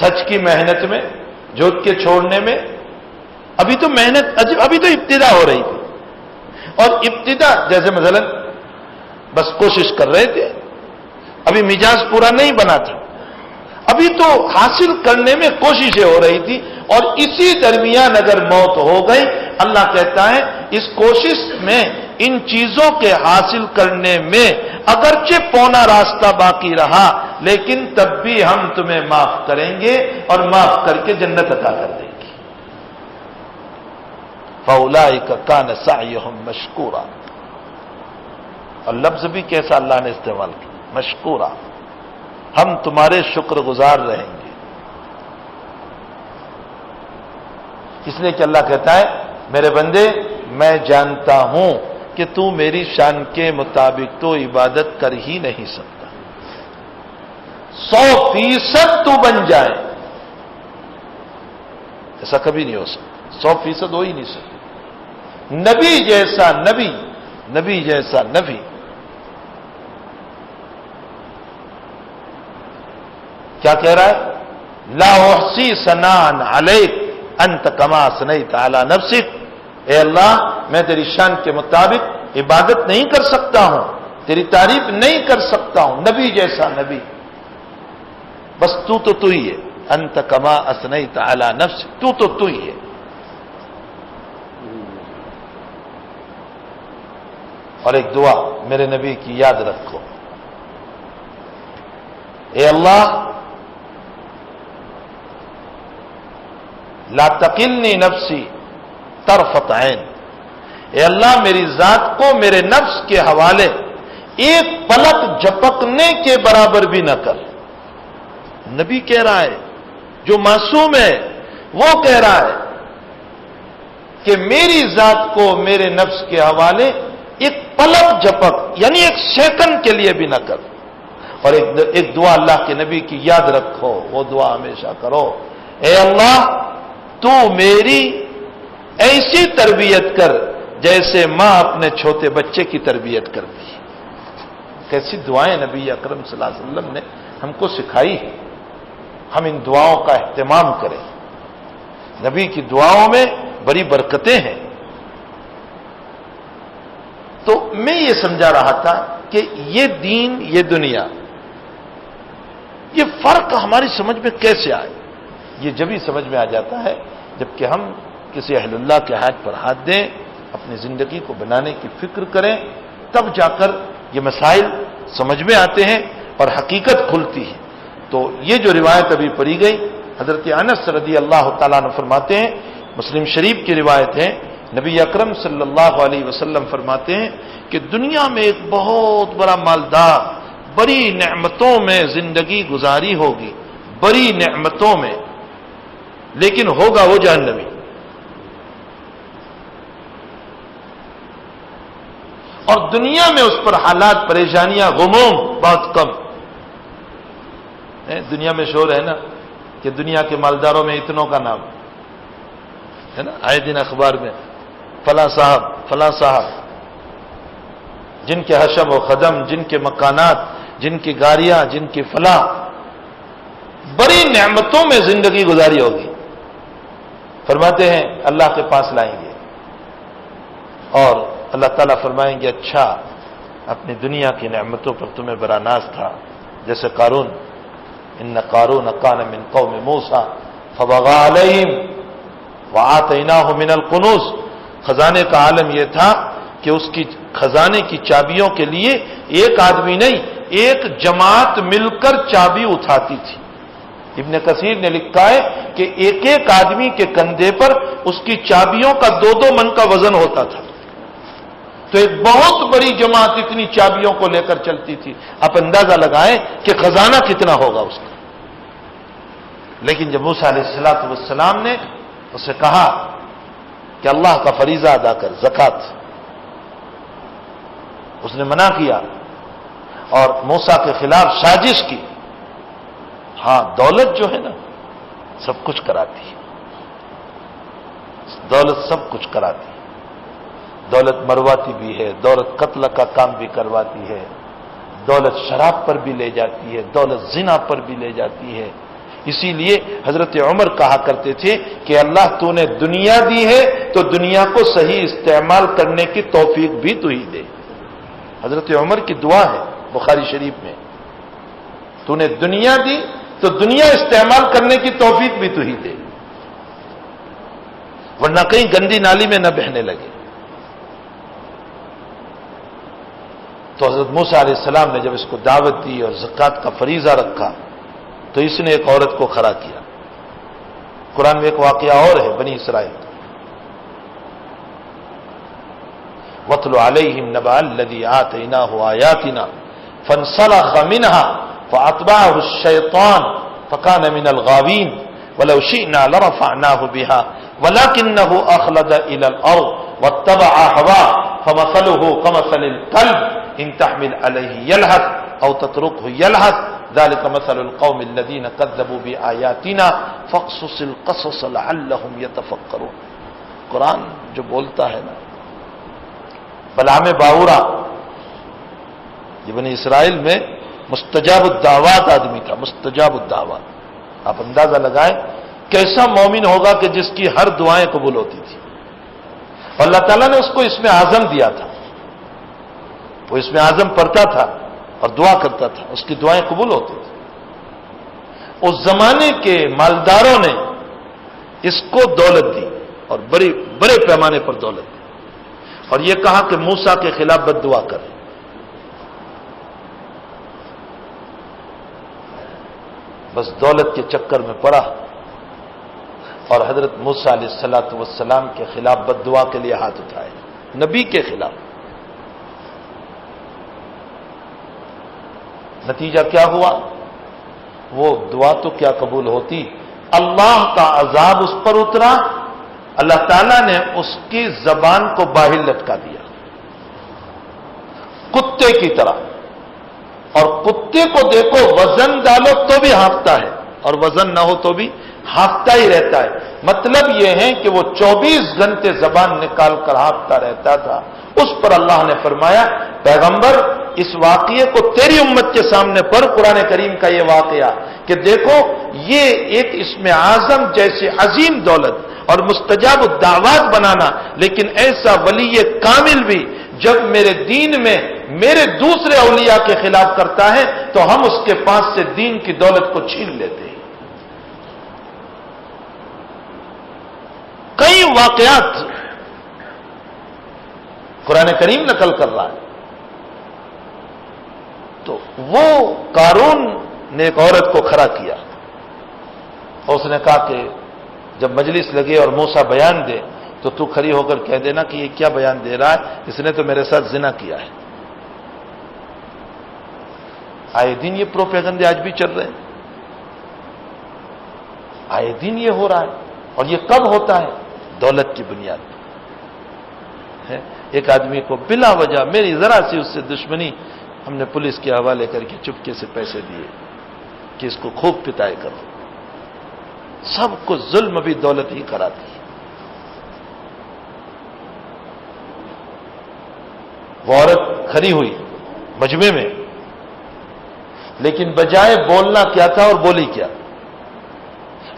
Speaker 1: سچ کی محنت میں، جھوٹ کے چھوڑنے میں، ابھی تو محنت، ابھی تو ابتدا ہو رہی تھی. اور ابتدا جیسے مثلا بس کوشش کر رہے تھے، ابھی مزاج پورا نہیں بنا تھا، ابھی تو حاصل کرنے میں کوششیں ہو رہی تھی، اور اسی درمیان اگر موت ہو گئی، اللہ کہتا ہے اس کوشش میں، ان چیزوں کے حاصل کرنے میں اگرچہ پونا راستہ باقی رہا لیکن تب بھی ہم تمہیں معاف کریں گے اور معاف کر کے جنت عطا کر دیں گے. فَأُولَئِكَ كَانَ سَعْيُهُمْ مَشْكُورًا، اور لفظ بھی کیسا اللہ نے استعمال کیا، مشکورا، ہم تمہارے شکر گزار رہیں گے. اس لیے کہ اللہ کہتا ہے میرے بندے میں جانتا ہوں کہ تو میری شان کے مطابق تو عبادت کر ہی نہیں سکتا، 100% تو بن جائے ایسا کبھی نہیں ہو سکتا، 100% ہو ہی نہیں سکتا۔ نبی جیسا نبی، نبی جیسا نبی، کیا کہہ رہا ہے؟ لا احصی ثناء علیک انت کما اثنیت علی نفسک، اے اللہ میں تیری شان کے مطابق عبادت نہیں کر سکتا ہوں، تیری تعریف نہیں کر سکتا ہوں، نبی جیسا نبی، بس تو ہی ہے، انت کما اثنیت علی نفسک، تو ہی ہے۔ اور ایک دعا میرے نبی کی یاد رکھو، اے اللہ لا تقلنی نفسی طرفت عین، اے اللہ میری ذات کو میرے نفس کے حوالے ایک پلک جھپکنے کے برابر بھی نہ کر۔ نبی کہہ رہا ہے، جو معصوم ہے وہ کہہ رہا ہے کہ میری ذات کو میرے نفس کے حوالے ایک پلک جھپک، یعنی ایک سیکنڈ کے لیے بھی نہ کر۔ اور ایک دعا اللہ کے نبی کی یاد رکھو، وہ دعا ہمیشہ کرو، اے اللہ تو میری ایسی تربیت کر جیسے ماں اپنے چھوٹے بچے کی تربیت کرتی ہے۔ کیسی دعائیں نبی اکرم صلی اللہ علیہ وسلم نے ہم کو سکھائی ہے، ہم ان دعاؤں کا اہتمام کریں۔ نبی کی دعاؤں میں بڑی برکتیں ہیں۔ تو میں یہ سمجھا رہا تھا کہ یہ دین، یہ دنیا، یہ فرق ہماری سمجھ میں کیسے آئے؟ یہ جبھی سمجھ میں آ جاتا ہے جبکہ ہم کسی اہل اللہ کے ہاتھ پر ہاتھ دیں، اپنی زندگی کو بنانے کی فکر کریں، تب جا کر یہ مسائل سمجھ میں آتے ہیں اور حقیقت کھلتی ہے۔ تو یہ جو روایت ابھی پڑھی گئی، حضرت انس رضی اللہ تعالیٰ عنہ فرماتے ہیں، مسلم شریف کی روایت ہے، نبی اکرم صلی اللہ علیہ وسلم فرماتے ہیں کہ دنیا میں ایک بہت بڑا مالدار بڑی نعمتوں میں زندگی گزاری ہوگی، بڑی نعمتوں میں، لیکن ہوگا وہ جہنمی۔ اور دنیا میں اس پر حالات، پریشانیاں، غموم بہت کم۔ دنیا میں شور ہے نا کہ دنیا کے مالداروں میں اتنوں کا نام ہے نا، آئے دن اخبار میں فلاں صاحب فلاں صاحب، جن کے حشم و خدم، جن کے مکانات، جن کی گاڑیاں، جن کی فلاں، بڑی نعمتوں میں زندگی گزاری ہوگی۔ فرماتے ہیں اللہ کے پاس لائیں گے اور اللہ تعالیٰ فرمائیں گے اچھا اپنی دنیا کی نعمتوں پر تمہیں بڑا ناز تھا، جیسے قارون، ان قارون کان من قوم موسیٰ فبغى علیہم وآتیناہ من الکنوز۔ خزانے کا عالم یہ تھا کہ اس کی خزانے کی چابیوں کے لیے ایک آدمی نہیں، ایک جماعت مل کر چابی اٹھاتی تھی۔ ابن کثیر نے لکھا ہے کہ ایک ایک آدمی کے کندھے پر اس کی چابیوں کا 2 من کا وزن ہوتا تھا۔ تو ایک بہت بڑی جماعت اتنی چابیوں کو لے کر چلتی تھی۔ آپ اندازہ لگائیں کہ خزانہ کتنا ہوگا اس کا۔ لیکن جب موسیٰ علیہ السلام نے اسے کہا کہ اللہ کا فریضہ ادا کر، زکات، اس نے منع کیا اور موسیٰ کے خلاف سازش کی۔ ہاں، دولت جو ہے نا سب کچھ کراتی ہے، دولت سب کچھ کراتی ہے۔ دولت مرواتی بھی ہے، دولت قتل کا کام بھی کرواتی ہے، دولت شراب پر بھی لے جاتی ہے، دولت زنا پر بھی لے جاتی ہے۔ اسی لیے حضرت عمر کہا کرتے تھے کہ اللہ تو نے دنیا دی ہے تو دنیا کو صحیح استعمال کرنے کی توفیق بھی تو ہی دے۔ حضرت عمر کی دعا ہے بخاری شریف میں، تو نے دنیا دی تو دنیا استعمال کرنے کی توفیق بھی تو ہی دے، ورنہ کہیں گندی نالی میں نہ بہنے لگے۔ تو حضرت موسیٰ علیہ السلام نے جب اس کو دعوت دی اور زکات کا فریضہ رکھا تو اس نے ایک عورت کو کھڑا کیا۔ قرآن میں ایک واقعہ اور ہے بنی اسرائیل، وَاتْلُ عَلَيْهِمْ نَبَأَ الَّذِي آتَيْنَاهُ آيَاتِنَا فَانْسَلَخَ مِنْهَا فَأَتْبَعَهُ الشَّيْطَانُ فَكَانَ مِنَ الْغَاوِينَ وَلَوْ شِئْنَا لَرَفَعْنَاهُ بِهَا وَلَكِنَّهُ أَخْلَدَ إِلَى الْأَرْضِ وَاتَّبَعَ هَوَاهُ فَمَثَلُهُ كَمَثَلِ الْكَلْبِ إِنْ تَحْمِلْ عَلَيْهِ يَلْهَثْ أَوْ تَتْرُكْهُ يَلْهَثْ ذلك مثل القوم الذين كذبوا بآياتنا فاقصص القصص لعلهم يتفکرون. قرآن جو بولتا ہے نا، بلعام باورا یہ بنی اسرائیل میں مستجاب الدعوات آدمی تھا، مستجاب الدعوات. آپ اندازہ لگائیں کیسا مومن ہوگا کہ جس کی ہر دعائیں قبول ہوتی تھی. اور اللہ تعالیٰ نے اس کو اسم اعظم دیا تھا، وہ اسم اعظم پڑھتا تھا اور دعا کرتا تھا، اس کی دعائیں قبول ہوتی تھی. اس زمانے کے مالداروں نے اس کو دولت دی اور بڑے پیمانے پر دولت دی، اور یہ کہا کہ موسیٰ کے خلاف بد دعا کرے. بس دولت کے چکر میں پڑا اور حضرت موسیٰ علیہ السلام کے خلاف بد دعا کے لیے ہاتھ اٹھائے، نبی کے خلاف. نتیجہ کیا ہوا؟ وہ دعا تو کیا قبول ہوتی، اللہ کا عذاب اس پر اترا. اللہ تعالیٰ نے اس کی زبان کو باہر لٹکا دیا کتے کی طرح. اور کتے کو دیکھو وزن ڈالو تو بھی ہانپتا ہے اور وزن نہ ہو تو بھی ہانپتا ہی رہتا ہے. مطلب یہ ہے کہ وہ 24 گھنٹے زبان نکال کر ہانپتا رہتا تھا. اس پر اللہ نے فرمایا پیغمبر اس واقعے کو تیری امت کے سامنے پڑھ، قرآن کریم کا یہ واقعہ کہ دیکھو یہ ایک اسم اعظم جیسے عظیم دولت اور مستجاب الدعوات بنانا، لیکن ایسا ولی کامل بھی جب میرے دین میں میرے دوسرے اولیاء کے خلاف کرتا ہے تو ہم اس کے پاس سے دین کی دولت کو چھین لیتے ہیں. کئی واقعات قرآن کریم نقل کر رہا ہے. تو وہ قارون نے ایک عورت کو کھڑا کیا اور اس نے کہا کہ جب مجلس لگے اور موسیٰ بیان دے تو تو کھڑی ہو کر کہہ دینا کہ یہ کیا بیان دے رہا ہے، اس نے تو میرے ساتھ زنا کیا ہے. آئے دن یہ پروپیگنڈے آج بھی چل رہے ہیں، آئے دن یہ ہو رہا ہے. اور یہ کب ہوتا ہے؟ دولت کی بنیاد پر. ایک آدمی کو بلا وجہ میری ذرا سی اس سے دشمنی، ہم نے پولیس کے حوالے کر کے چپکے سے پیسے دیے کہ اس کو خوب پٹائی کرو. سب کو ظلم بھی دولت ہی کراتی ہے. وہ عورت کھڑی ہوئی مجمع میں، لیکن بجائے بولنا کیا تھا اور بولی کیا؟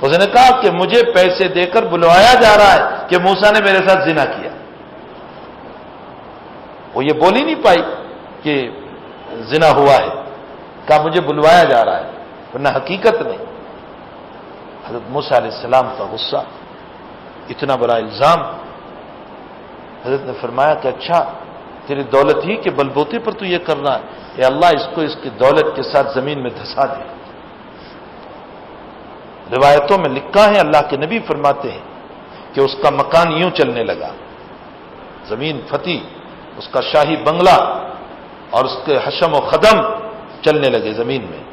Speaker 1: اس نے کہا کہ مجھے پیسے دے کر بلوایا جا رہا ہے کہ موسیٰ نے میرے ساتھ زنا کیا. وہ یہ بول ہی نہیں پائی کہ زنا ہوا ہے، کہا مجھے بلوایا جا رہا ہے، ورنہ حقیقت نہیں. حضرت موسیٰ علیہ السلام کا غصہ، اتنا بڑا الزام. حضرت نے فرمایا کہ اچھا تیری دولت ہی کے بلبوتے پر تو یہ کر رہا ہے، اے اللہ اس کو اس کی دولت کے ساتھ زمین میں دھسا دے. روایتوں میں لکھا ہے اللہ کے نبی فرماتے ہیں کہ اس کا مکان یوں چلنے لگا، زمین فتح، اس کا شاہی بنگلہ اور اس کے حشم و خدم چلنے لگے زمین میں.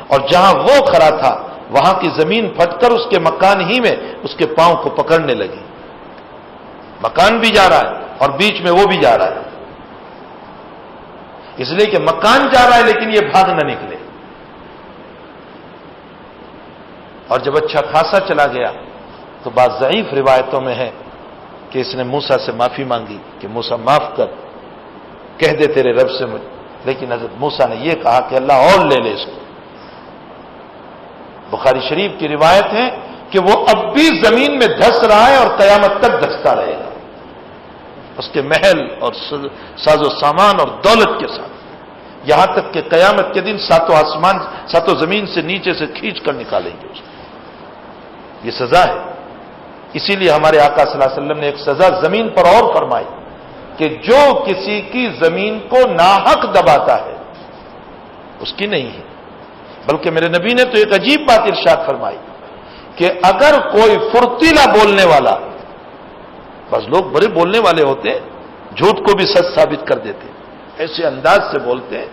Speaker 1: اور جہاں وہ کھڑا تھا وہاں کی زمین پھٹ کر اس کے مکان ہی میں اس کے پاؤں کو پکڑنے لگی. مکان بھی جا رہا ہے اور بیچ میں وہ بھی جا رہا ہے، اس لیے کہ مکان جا رہا ہے لیکن یہ بھاگ نہ نکلے. اور جب اچھا خاصا چلا گیا تو بعض ضعیف روایتوں میں ہے کہ اس نے موسیٰ سے معافی مانگی کہ موسیٰ معاف کر، کہہ دے تیرے رب سے مجھ. لیکن حضرت موسیٰ نے یہ کہا کہ اللہ اور لے لے اس کو. بخاری شریف کی روایت ہے کہ وہ اب بھی زمین میں دھس رہا ہے اور قیامت تک دھستا رہے گا، اس کے محل اور ساز و سامان اور دولت کے ساتھ، یہاں تک کہ قیامت کے دن ساتوں آسمان ساتوں زمین سے نیچے سے کھینچ کر نکالیں گے اس کو. یہ سزا ہے. اسی لیے ہمارے آقا صلی اللہ علیہ وسلم نے ایک سزا زمین پر اور فرمائی کہ جو کسی کی زمین کو ناحق دباتا ہے اس کی نہیں ہے. بلکہ میرے نبی نے تو ایک عجیب بات ارشاد فرمائی کہ اگر کوئی فرتیلا بولنے والا، بس لوگ بڑے بولنے والے ہوتے ہیں، جھوٹ کو بھی سچ ثابت کر دیتے، ایسے انداز سے بولتے ہیں،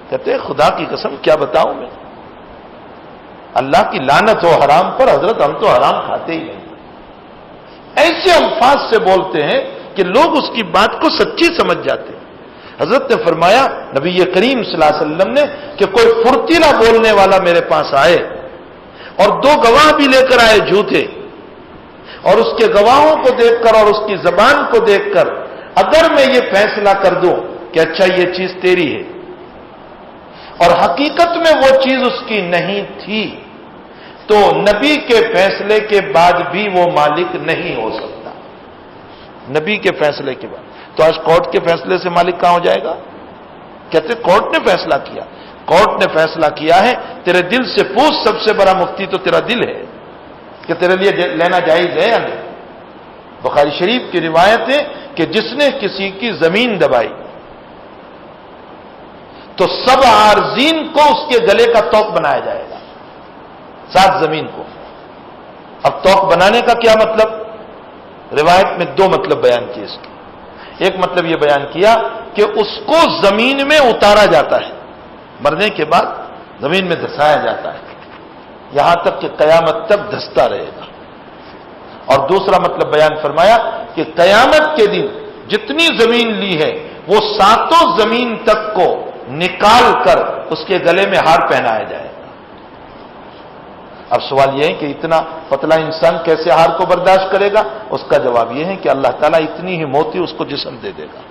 Speaker 1: کہتے ہیں خدا کی قسم کیا بتاؤں میں، اللہ کی لعنت ہو حرام پر، حضرت ہم تو حرام کھاتے ہی نہیں. ایسے الفاظ سے بولتے ہیں کہ لوگ اس کی بات کو سچی سمجھ جاتے ہیں. حضرت نے فرمایا نبی کریم صلی اللہ علیہ وسلم نے کہ کوئی فرتیلا بولنے والا میرے پاس آئے اور 2 گواہ بھی لے کر آئے جھوٹے، اور اس کے گواہوں کو دیکھ کر اور اس کی زبان کو دیکھ کر اگر میں یہ فیصلہ کر دوں کہ اچھا یہ چیز تیری ہے اور حقیقت میں وہ چیز اس کی نہیں تھی، تو نبی کے فیصلے کے بعد بھی وہ مالک نہیں ہو سکتا۔ نبی کے فیصلے کے بعد تو آج کورٹ کے فیصلے سے مالک کہاں ہو جائے گا؟ کہتے کورٹ نے فیصلہ کیا، کورٹ نے فیصلہ کیا ہے تیرے دل سے پوچھ، سب سے بڑا مفتی تو تیرا دل ہے کہ تیرے لیے لینا جائز ہے یا نہیں۔ بخاری شریف کی روایت ہے کہ جس نے کسی کی زمین دبائی تو 7 عارضین کو اس کے گلے کا توق بنایا جائے گا، 7 زمین کو۔ اب توق بنانے کا کیا مطلب؟ روایت میں 2 مطلب بیان کیے اس کے۔ ایک مطلب یہ بیان کیا کہ اس کو زمین میں اتارا جاتا ہے، مرنے کے بعد زمین میں دھسایا جاتا ہے یہاں تک کہ قیامت تک دھستا رہے گا۔ اور دوسرا مطلب بیان فرمایا کہ قیامت کے دن جتنی زمین لی ہے وہ 7 زمین تک کو نکال کر اس کے گلے میں ہار پہنایا جائے گا۔ اب سوال یہ ہے کہ اتنا پتلا انسان کیسے ہار کو برداشت کرے گا؟ اس کا جواب یہ ہے کہ اللہ تعالیٰ اتنی ہی موتی اس کو جسم دے دے گا۔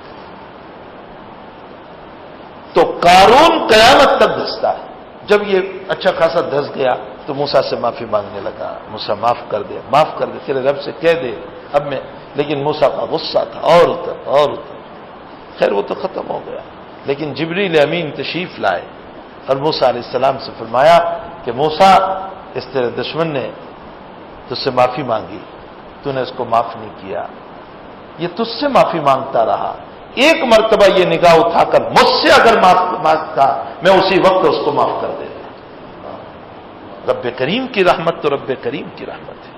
Speaker 1: تو قارون قیامت تک دھستا ہے۔ جب یہ اچھا خاصا دھس گیا تو موسیٰ سے معافی مانگنے لگا، موسیٰ معاف کر دے تیرے رب سے کہہ دے اب میں، لیکن موسیٰ کا غصہ تھا اور اتر۔ خیر وہ تو ختم ہو گیا، لیکن جبریل امین تشریف لائے اور موسیٰ علیہ السلام سے فرمایا کہ موسیٰ اس تیرے دشمن نے تجھ سے معافی مانگی، تو نے اس کو معاف نہیں کیا، یہ تجھ سے معافی مانگتا رہا، ایک مرتبہ یہ نگاہ اٹھا کر مجھ سے اگر معاف مانگتا میں اسی وقت اس کو معاف کر دیتا۔ رب کریم کی رحمت تو رب کریم کی رحمت ہے۔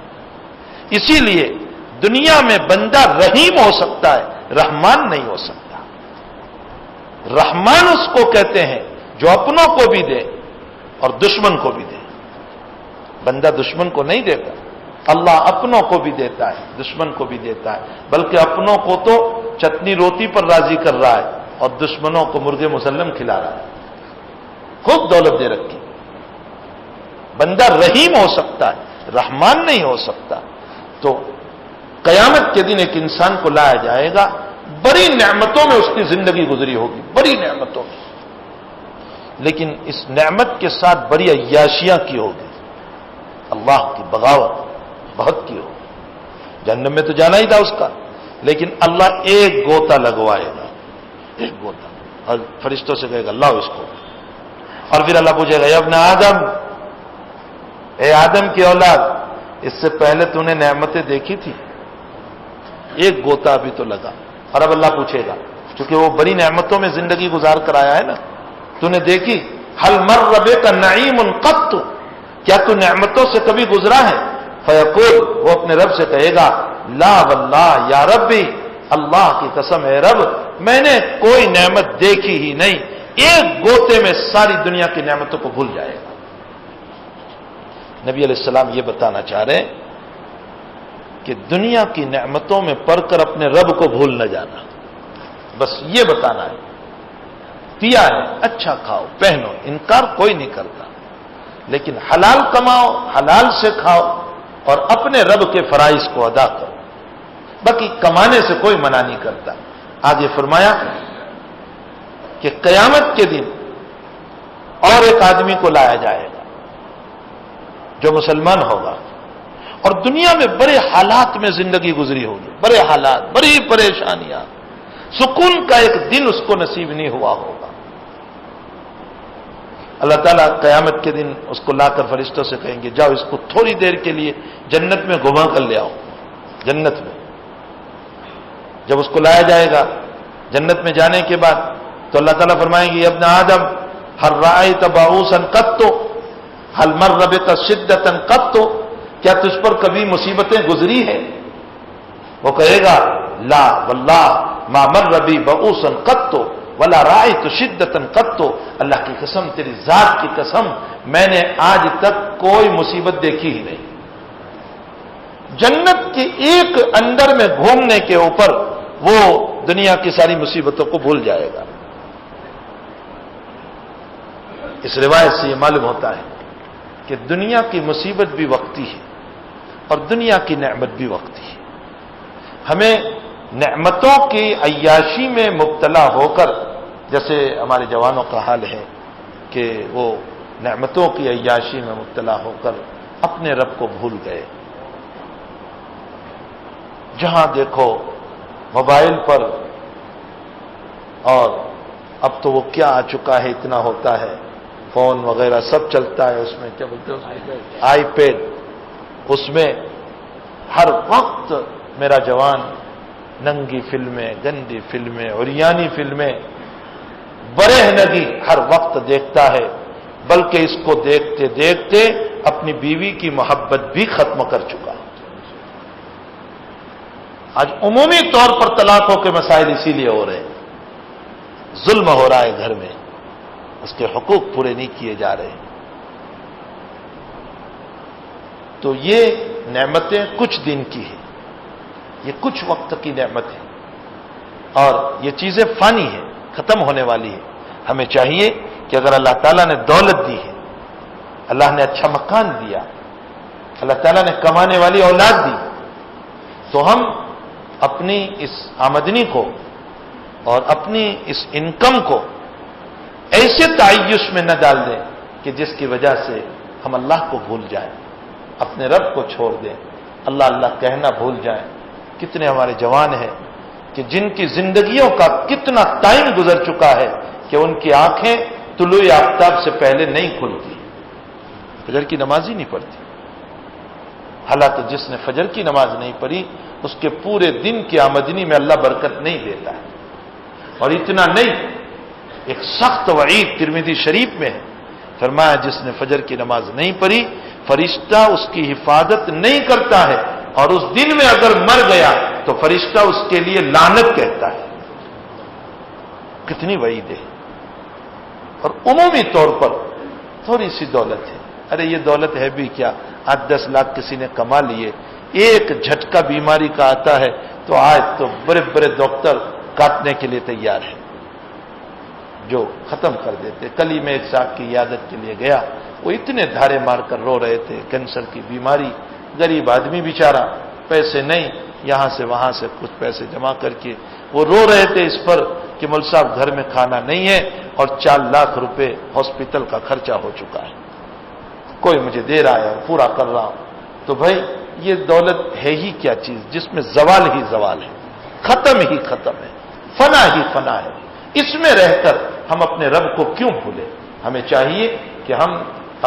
Speaker 1: اسی لیے دنیا میں بندہ رحیم ہو سکتا ہے، رحمان نہیں ہو سکتا۔ رحمان اس کو کہتے ہیں جو اپنوں کو بھی دے اور دشمن کو بھی دے۔ بندہ دشمن کو نہیں دیتا، اللہ اپنوں کو بھی دیتا ہے دشمن کو بھی دیتا ہے، بلکہ اپنوں کو تو چٹنی روٹی پر راضی کر رہا ہے اور دشمنوں کو مرغے مسلم کھلا رہا ہے، خوب دولت دے رکھی۔ بندہ رحیم ہو سکتا ہے، رحمان نہیں ہو سکتا۔ تو قیامت کے دن ایک انسان کو لایا جائے گا، بڑی نعمتوں میں اس کی زندگی گزری ہوگی، بڑی نعمتوں میں، لیکن اس نعمت کے ساتھ بڑی عیاشیاں کی ہوگی، اللہ کی بغاوت بہت کی ہوگی۔ جہنم میں تو جانا ہی تھا اس کا، لیکن اللہ ایک گوتا لگوائے گا، ایک گوتا، اور فرشتوں سے کہے گا لاؤ اس کو، اور پھر اللہ پوچھے گا یا ابن آدم، اے آدم کی اولاد، اس سے پہلے تو نے نعمتیں دیکھی تھی؟ ایک گوتا ابھی تو لگا، اور اب اللہ پوچھے گا چونکہ وہ بڑی نعمتوں میں زندگی گزار کر آیا ہے نا، تو نے دیکھی؟ حل مر بک نعیم قط، کیا تو نعمتوں سے کبھی گزرا ہے؟ فیقول، وہ اپنے رب سے کہے گا لا واللہ یا ربی، اللہ کی قسم ہے رب میں نے کوئی نعمت دیکھی ہی نہیں۔ ایک گوتے میں ساری دنیا کی نعمتوں کو بھول جائے گا۔ نبی علیہ السلام یہ بتانا چاہ رہے ہیں کہ دنیا کی نعمتوں میں پڑھ کر اپنے رب کو بھول نہ جانا، بس یہ بتانا ہے۔ دیا ہے اچھا کھاؤ پہنو، انکار کوئی نہیں کرتا، لیکن حلال کماؤ، حلال سے کھاؤ اور اپنے رب کے فرائض کو ادا کرو، باقی کمانے سے کوئی منع نہیں کرتا۔ آگے فرمایا کہ قیامت کے دن اور ایک آدمی کو لایا جائے گا جو مسلمان ہوگا، اور دنیا میں بڑے حالات میں زندگی گزری ہوگی، بڑے حالات، بڑی پریشانیاں، سکون کا ایک دن اس کو نصیب نہیں ہوا ہوگا۔ اللہ تعالیٰ قیامت کے دن اس کو لا کر فرشتوں سے کہیں گے جاؤ اس کو تھوڑی دیر کے لیے جنت میں گھما کر لے آؤ۔ جنت میں جب اس کو لایا جائے گا، جنت میں جانے کے بعد تو اللہ تعالیٰ فرمائیں گے ابن آدم ہل رأیت باعوثا قط، ہل مر بک شدۃ قط، کیا تجھ پر کبھی مصیبتیں گزری ہیں؟ وہ کہے گا لا واللہ ما مر بی باعوثا قط ولا رأیت شدۃ قط، اللہ کی قسم تیری ذات کی قسم میں نے آج تک کوئی مصیبت دیکھی ہی نہیں۔ جنت کے ایک اندر میں گھومنے کے اوپر وہ دنیا کی ساری مصیبتوں کو بھول جائے گا۔ اس روایت سے یہ معلوم ہوتا ہے کہ دنیا کی مصیبت بھی وقتی ہے اور دنیا کی نعمت بھی وقتی ہے. ہمیں نعمتوں کی عیاشی میں مبتلا ہو کر، جیسے ہمارے جوانوں کا حال ہے کہ وہ نعمتوں کی عیاشی میں مبتلا ہو کر اپنے رب کو بھول گئے. جہاں دیکھو موبائل پر، اور اب تو وہ کیا آ چکا ہے، اتنا ہوتا ہے، فون وغیرہ سب چلتا ہے اس میں، کیا بولتے ہیں، آئی پیڈ، اس میں ہر وقت میرا جوان ننگی فلمیں، گندی فلمیں، عریانی فلمیں، برہنگی ہر وقت دیکھتا ہے، بلکہ اس کو دیکھتے دیکھتے اپنی بیوی کی محبت بھی ختم کر چکا. آج عمومی طور پر طلاقوں کے مسائل اسی لیے ہو رہے ہیں. ظلم ہو رہا ہے گھر میں، اس کے حقوق پورے نہیں کیے جا رہے. تو یہ نعمتیں کچھ دن کی ہیں، یہ کچھ وقت کی نعمت ہے، اور یہ چیزیں فانی ہیں، ختم ہونے والی ہے. ہمیں چاہیے کہ اگر اللہ تعالیٰ نے دولت دی ہے، اللہ نے اچھا مکان دیا، اللہ تعالیٰ نے کمانے والی اولاد دی، تو ہم اپنی اس آمدنی کو اور اپنی اس انکم کو ایسے تعیش میں نہ ڈال دیں کہ جس کی وجہ سے ہم اللہ کو بھول جائیں، اپنے رب کو چھوڑ دیں، اللہ اللہ کہنا بھول جائیں. کتنے ہمارے جوان ہیں کہ جن کی زندگیوں کا کتنا ٹائم گزر چکا ہے کہ ان کی آنکھیں طلوع آفتاب سے پہلے نہیں کھلتی، فجر کی نماز ہی نہیں پڑھتی. حالانکہ جس نے فجر کی نماز نہیں پڑھی اس کے پورے دن کی آمدنی میں اللہ برکت نہیں دیتا ہے. اور اتنا نہیں، ایک سخت وعید ترمذی شریف میں ہے، فرمایا جس نے فجر کی نماز نہیں پڑھی فرشتہ اس کی حفاظت نہیں کرتا ہے، اور اس دن میں اگر مر گیا تو فرشتہ اس کے لیے لعنت کہتا ہے. کتنی وعید ہے. اور عمومی طور پر تھوڑی سی دولت ہے، ارے یہ دولت ہے بھی کیا، 8-10 لاکھ کسی نے کما لیے، ایک جھٹکا بیماری کا آتا ہے تو آج تو بڑے بڑے ڈاکٹر کاٹنے کے لیے تیار ہے، جو ختم کر دیتے. کل ہی میں ایک صاحب کی عیادت کے لیے گیا، وہ اتنے دھارے مار کر رو رہے تھے، کینسر کی بیماری، غریب آدمی بیچارہ، پیسے نہیں، یہاں سے وہاں سے کچھ پیسے جمع کر کے وہ رو رہے تھے اس پر کہ مول صاحب گھر میں کھانا نہیں ہے اور 4 لاکھ روپے ہاسپٹل کا خرچہ ہو چکا ہے، کوئی مجھے دے رہا ہے اور پورا کر رہا ہوں. تو بھائی یہ دولت ہے ہی کیا چیز جس میں زوال ہی زوال ہے، ختم ہی ختم ہے، فنا ہی فنا ہے. اس میں رہ کر ہم اپنے رب کو کیوں بھولیں؟ ہمیں چاہیے کہ ہم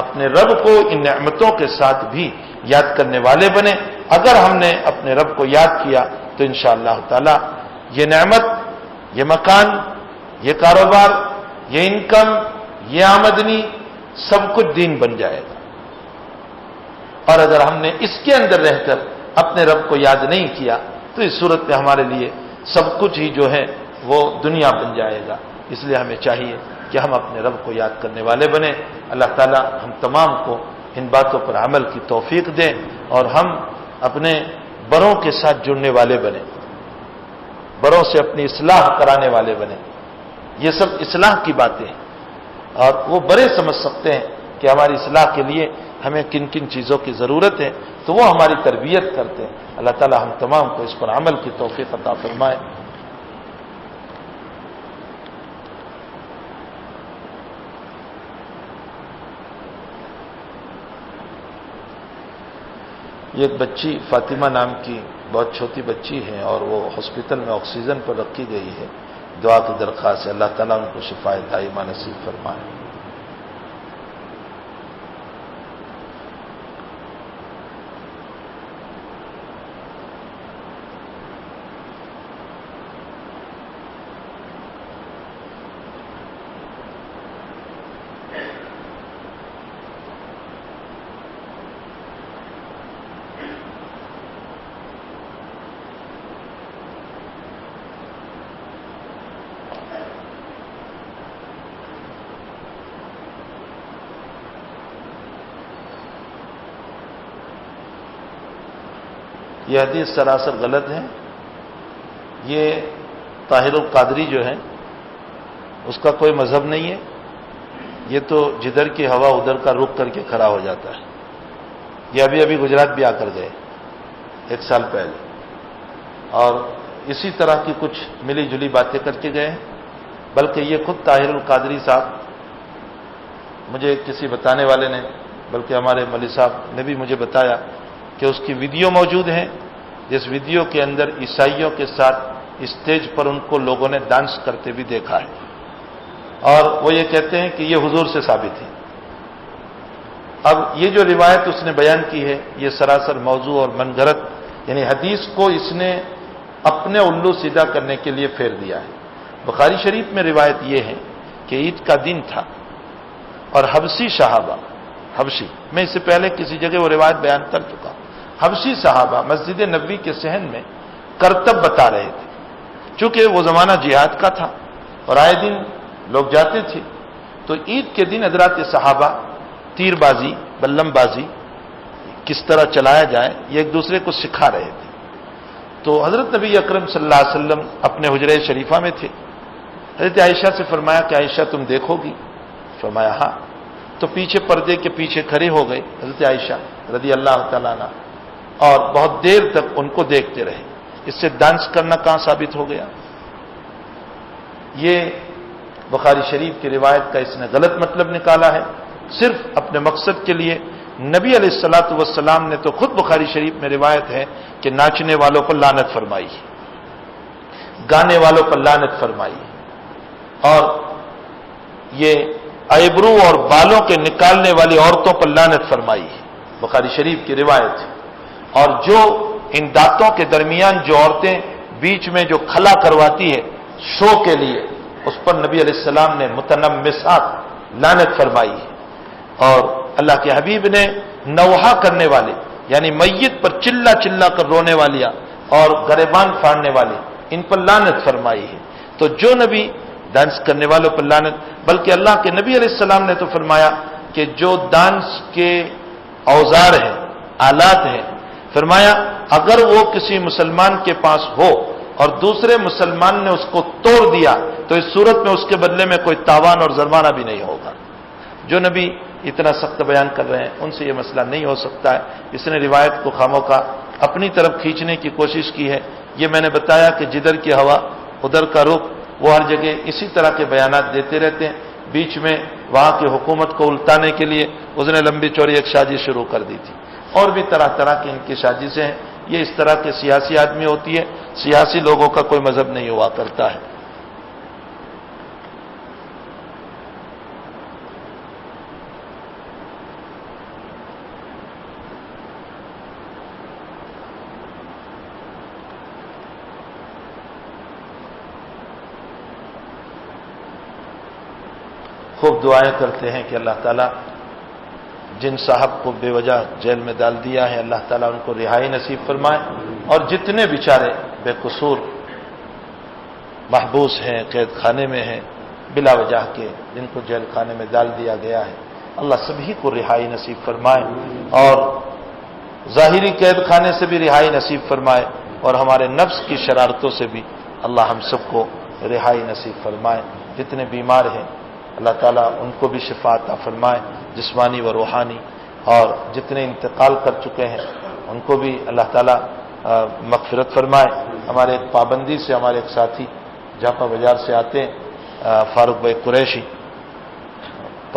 Speaker 1: اپنے رب کو ان نعمتوں کے ساتھ بھی یاد کرنے والے بنیں. اگر ہم نے اپنے رب کو یاد کیا تو انشاءاللہ تعالی یہ نعمت، یہ مکان، یہ کاروبار، یہ انکم، یہ آمدنی سب کچھ دین بن جائے گا. اور اگر ہم نے اس کے اندر رہ کر اپنے رب کو یاد نہیں کیا تو اس صورت میں ہمارے لیے سب کچھ ہی جو ہے وہ دنیا بن جائے گا. اس لیے ہمیں چاہیے کہ ہم اپنے رب کو یاد کرنے والے بنیں. اللہ تعالی ہم تمام کو ان باتوں پر عمل کی توفیق دیں اور ہم اپنے بڑوں کے ساتھ جڑنے والے بنیں، بڑوں سے اپنی اصلاح کرانے والے بنیں. یہ سب اصلاح کی باتیں ہیں اور وہ بڑے سمجھ سکتے ہیں کہ ہماری اصلاح کے لیے ہمیں کن کن چیزوں کی ضرورت ہے، تو وہ ہماری تربیت کرتے ہیں. اللہ تعالی ہم تمام کو اس پر عمل کی توفیق عطا فرمائے. یہ ایک بچی فاطمہ نام کی بہت چھوٹی بچی ہے اور وہ ہاسپٹل میں آکسیجن پر رکھی گئی ہے. دعا کی درخواست ہے، اللہ تعالیٰ ان کو شفائے دائمہ نصیب فرمائے. یہ حدیث سراسر غلط ہے. یہ طاہر القادری جو ہے اس کا کوئی مذہب نہیں ہے، یہ تو جدھر کی ہوا ادھر کا رخ کر کے کھڑا ہو جاتا ہے. یہ ابھی گجرات بھی آ کر گئے 1 سال پہلے، اور اسی طرح کی کچھ ملی جلی باتیں کر کے گئے ہیں. بلکہ یہ خود طاہر القادری صاحب، مجھے کسی بتانے والے نے، بلکہ ہمارے مولوی صاحب نے بھی مجھے بتایا کہ اس کی ویڈیو موجود ہے، جس ویڈیو کے اندر عیسائیوں کے ساتھ اسٹیج پر ان کو لوگوں نے ڈانس کرتے بھی دیکھا ہے، اور وہ یہ کہتے ہیں کہ یہ حضور سے ثابت ہے. اب یہ جو روایت اس نے بیان کی ہے یہ سراسر موضوع اور من گھڑت، یعنی حدیث کو اس نے اپنے الو سیدھا کرنے کے لیے پھیر دیا ہے. بخاری شریف میں روایت یہ ہے کہ عید کا دن تھا اور حبشی صحابہ، حبشی، میں اس سے پہلے کسی جگہ وہ روایت بیان کر چکا ہوں، حبشی صحابہ مسجد نبوی کے صحن میں کرتب بتا رہے تھے. چونکہ وہ زمانہ جہاد کا تھا اور آئے دن لوگ جاتے تھے، تو عید کے دن حضرات صحابہ تیر بازی، بلم بازی کس طرح چلایا جائے یہ ایک دوسرے کو سکھا رہے تھے. تو حضرت نبی اکرم صلی اللہ علیہ وسلم اپنے حجرہ شریفہ میں تھے. حضرت عائشہ سے فرمایا کہ عائشہ تم دیکھو گی؟ فرمایا ہاں. تو پیچھے پردے کے پیچھے کھڑے ہو گئے حضرت عائشہ رضی اللہ تعالیٰ عنہ، اور بہت دیر تک ان کو دیکھتے رہے. اس سے ڈانس کرنا کہاں ثابت ہو گیا؟ یہ بخاری شریف کی روایت کا اس نے غلط مطلب نکالا ہے، صرف اپنے مقصد کے لیے. نبی علیہ الصلوۃ والسلام نے تو خود بخاری شریف میں روایت ہے کہ ناچنے والوں پر لعنت فرمائی، گانے والوں پر لعنت فرمائی، اور یہ ایبرو اور بالوں کے نکالنے والی عورتوں پر لعنت فرمائی. بخاری شریف کی روایت ہے. اور جو ان دانتوں کے درمیان جو عورتیں بیچ میں جو کھلا کرواتی ہے شو کے لیے، اس پر نبی علیہ السلام نے متنمسات لعنت فرمائی ہے. اور اللہ کے حبیب نے نوحہ کرنے والے، یعنی میت پر چلا چلا کر رونے والیاں اور گریبان پھاڑنے والے، ان پر لعنت فرمائی ہے. تو جو نبی ڈانس کرنے والوں پر لعنت، بلکہ اللہ کے نبی علیہ السلام نے تو فرمایا کہ جو ڈانس کے اوزار ہیں، آلات ہیں، فرمایا اگر وہ کسی مسلمان کے پاس ہو اور دوسرے مسلمان نے اس کو توڑ دیا تو اس صورت میں اس کے بدلے میں کوئی تاوان اور جرمانہ بھی نہیں ہوگا. جو نبی اتنا سخت بیان کر رہے ہیں ان سے یہ مسئلہ نہیں ہو سکتا ہے. اس نے روایت کو خاموخواہ اپنی طرف کھینچنے کی کوشش کی ہے. یہ میں نے بتایا کہ جدھر کی ہوا ادھر کا رخ، وہ ہر جگہ اسی طرح کے بیانات دیتے رہتے ہیں. بیچ میں وہاں کی حکومت کو الٹانے کے لیے اس نے لمبی چوڑی ایک سازش شروع کر دی تھی. اور بھی طرح طرح کی ان کی سازشیں ہیں. یہ اس طرح کے سیاسی آدمی ہوتی ہے. سیاسی لوگوں کا کوئی مذہب نہیں ہوا کرتا ہے. خوب دعائیں کرتے ہیں کہ اللہ تعالیٰ جن صاحب کو بے وجہ جیل میں ڈال دیا ہے اللہ تعالیٰ ان کو رہائی نصیب فرمائے، اور جتنے بیچارے بے قصور محبوس ہیں، قید خانے میں ہیں بلا وجہ کے، جن کو جیل خانے میں ڈال دیا گیا ہے، اللہ سبھی کو رہائی نصیب فرمائے، اور ظاہری قید خانے سے بھی رہائی نصیب فرمائے، اور ہمارے نفس کی شرارتوں سے بھی اللہ ہم سب کو رہائی نصیب فرمائے. جتنے بیمار ہیں اللہ تعالیٰ ان کو بھی شفا عطا فرمائے جسمانی و روحانی، اور جتنے انتقال کر چکے ہیں ان کو بھی اللہ تعالیٰ مغفرت فرمائے. ہمارے ایک پابندی سے ہمارے ایک ساتھی جھاپا بازار سے آتے ہیں، فاروق بھائی قریشی،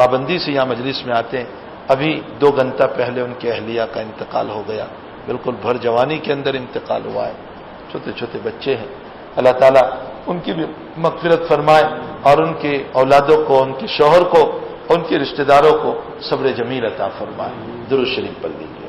Speaker 1: پابندی سے یہاں مجلس میں آتے ہیں. ابھی 2 گھنٹہ پہلے ان کے اہلیہ کا انتقال ہو گیا، بالکل بھر جوانی کے اندر انتقال ہوا ہے. چھوٹے چھوٹے بچے ہیں. اللہ تعالیٰ ان کی بھی مغفرت فرمائے، اور ان کے اولادوں کو، ان کے شوہر کو، ان کے رشتہ داروں کو صبر جمیل عطا فرمائے. درود شریف پڑھ لیجیے.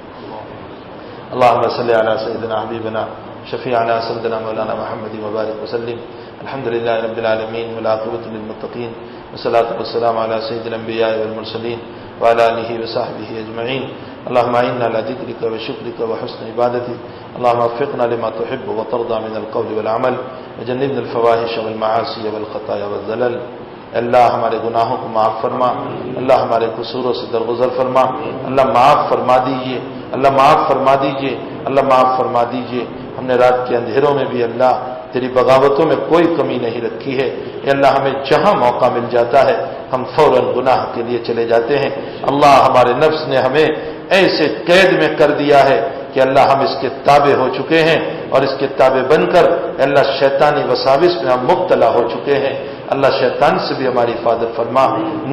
Speaker 1: اللهم صل على سيدنا حبيبنا شفيعنا سيدنا مولانا محمد وبارك وسلم. الحمد لله رب العالمين والعاقبة للمتقين، والصلاة والسلام على سيد الأنبياء والمرسلين وعلى آله وصحبه أجمعين. اللهم أعنا على ذكرك وشكرك وحسن عبادتك. اللهم وفقنا لما تحب وترضى من القول والعمل، وجنبنا الفواحش والمعاصي والخطايا والزلل. اللہ ہمارے گناہوں کو معاف فرما، اللہ ہمارے قصوروں سے درگزر فرما. اللہ معاف فرما دیجیے، اللہ معاف فرما دیجیے، اللہ معاف فرما دیجیے. ہم نے رات کے اندھیروں میں بھی اللہ تیری بغاوتوں میں کوئی کمی نہیں رکھی ہے۔ اے اللہ ہمیں جہاں موقع مل جاتا ہے ہم فوراً گناہ کے لیے چلے جاتے ہیں۔ اللہ ہمارے نفس نے ہمیں ایسے قید میں کر دیا ہے کہ اللہ ہم اس کے تابع ہو چکے ہیں، اور اس کے تابع بن کر اللہ شیطانی وساوس میں ہم مبتلا ہو چکے ہیں۔ اللہ شیطان سے بھی ہماری حفاظت فرما،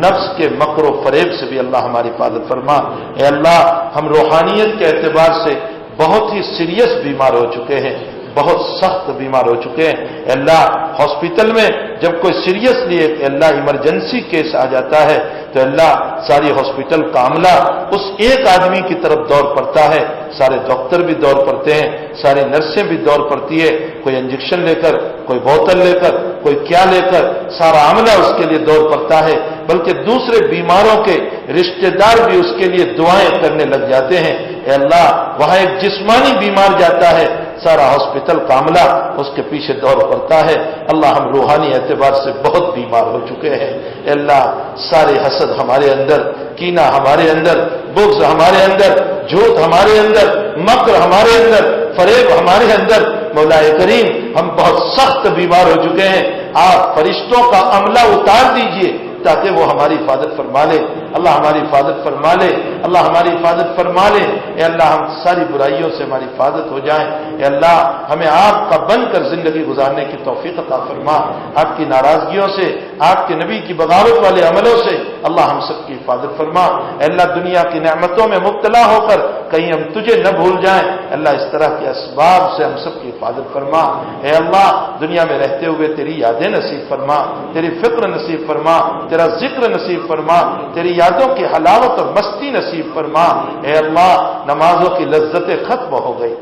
Speaker 1: نفس کے مکر و فریب سے بھی اللہ ہماری حفاظت فرما۔ اے اللہ ہم روحانیت کے اعتبار سے بہت ہی سیریس بیمار ہو چکے ہیں، بہت سخت بیمار ہو چکے ہیں۔ اے اللہ ہاسپٹل میں جب کوئی سیریسلی اللہ ایمرجنسی کیس آ جاتا ہے تو اللہ ساری ہاسپٹل کا عملہ اس ایک آدمی کی طرف دوڑ پڑتا ہے، سارے ڈاکٹر بھی دوڑ پڑتے ہیں، ساری نرسیں بھی دوڑ پڑتی ہے، کوئی انجیکشن لے کر، کوئی بوتل لے کر، کوئی کیا لے کر، سارا عملہ اس کے لیے دوڑ پڑتا ہے، بلکہ دوسرے بیماروں کے رشتہ دار بھی اس کے لیے دعائیں کرنے لگ جاتے ہیں۔ اے اللہ وہاں ایک جسمانی بیمار جاتا ہے، سارا ہاسپٹل کا عملہ اس کے پیچھے دوڑ پڑتا ہے۔ اللہ ہم روحانی اعتبار سے بہت بیمار ہو چکے ہیں۔ اے اللہ سارے حسد ہمارے اندر، کینہ ہمارے اندر، بغض ہمارے اندر، جھوٹ ہمارے اندر، مکر ہمارے اندر، فریب ہمارے اندر، مولا کریم ہم بہت سخت بیمار ہو چکے ہیں۔ آپ فرشتوں کا عملہ اتار دیجئے تاکہ وہ ہماری حفاظت فرما لے۔ اللہ ہماری حفاظت فرما لے، اللہ ہماری حفاظت فرما لے۔ اے اللہ ہم ساری برائیوں سے ہماری حفاظت ہو جائیں۔ اے اللہ ہمیں آپ کا بن کر زندگی گزارنے کی توفیق عطا فرما۔ آپ کی ناراضگیوں سے، آپ کے نبی کی بغاوت والے عملوں سے اللہ ہم سب کی حفاظت فرما۔ اے اللہ دنیا کی نعمتوں میں مبتلا ہو کر کہیں ہم تجھے نہ بھول جائیں، اللہ اس طرح کے اسباب سے ہم سب کی حفاظت فرما۔ اے اللہ دنیا میں رہتے ہوئے تیری یادیں نصیب فرما، تیری فکر نصیب فرما، تیرا ذکر نصیب فرما، تیری یادوں کی حلاوت اور مستی نصیب فرما۔ اے اللہ نمازوں کی لذتیں ختم ہو گئی،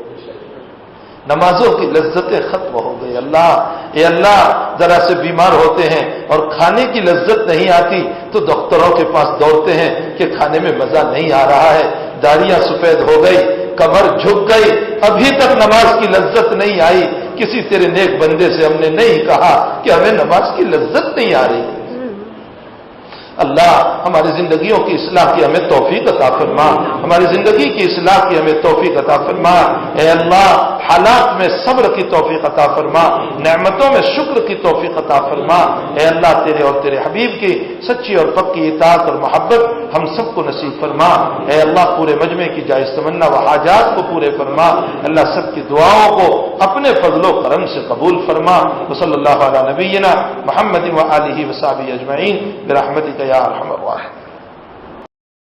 Speaker 1: نمازوں کی لذتیں ختم ہو گئی۔ اللہ اے اللہ ذرا سے بیمار ہوتے ہیں اور کھانے کی لذت نہیں آتی تو ڈاکٹروں کے پاس دوڑتے ہیں کہ کھانے میں مزہ نہیں آ رہا ہے، داڑیاں سفید ہو گئی، کمر جھک گئی، ابھی تک نماز کی لذت نہیں آئی۔ کسی تیرے نیک بندے سے ہم نے نہیں کہا کہ ہمیں نماز کی لذت نہیں آ رہی۔ اللہ ہماری زندگیوں کی اصلاح کی ہمیں توفیق عطا فرما، ہماری زندگی کی اصلاح کی ہمیں توفیق عطا فرما۔ اے اللہ حالات میں صبر کی توفیق عطا فرما، نعمتوں میں شکر کی توفیق عطا فرما۔ اے اللہ تیرے اور تیرے حبیب کی سچی اور پکی اطاعت اور محبت ہم سب کو نصیب فرما۔ اے اللہ پورے مجمع کی جائز تمنا و حاجات کو پورے فرما۔ اللہ سب کی دعاؤں کو اپنے فضل و کرم سے قبول فرما۔ وصلی اللہ علی نبینا محمد و آلہ و صحبہ اجمعین برحمتک یا ارحم الراحمین۔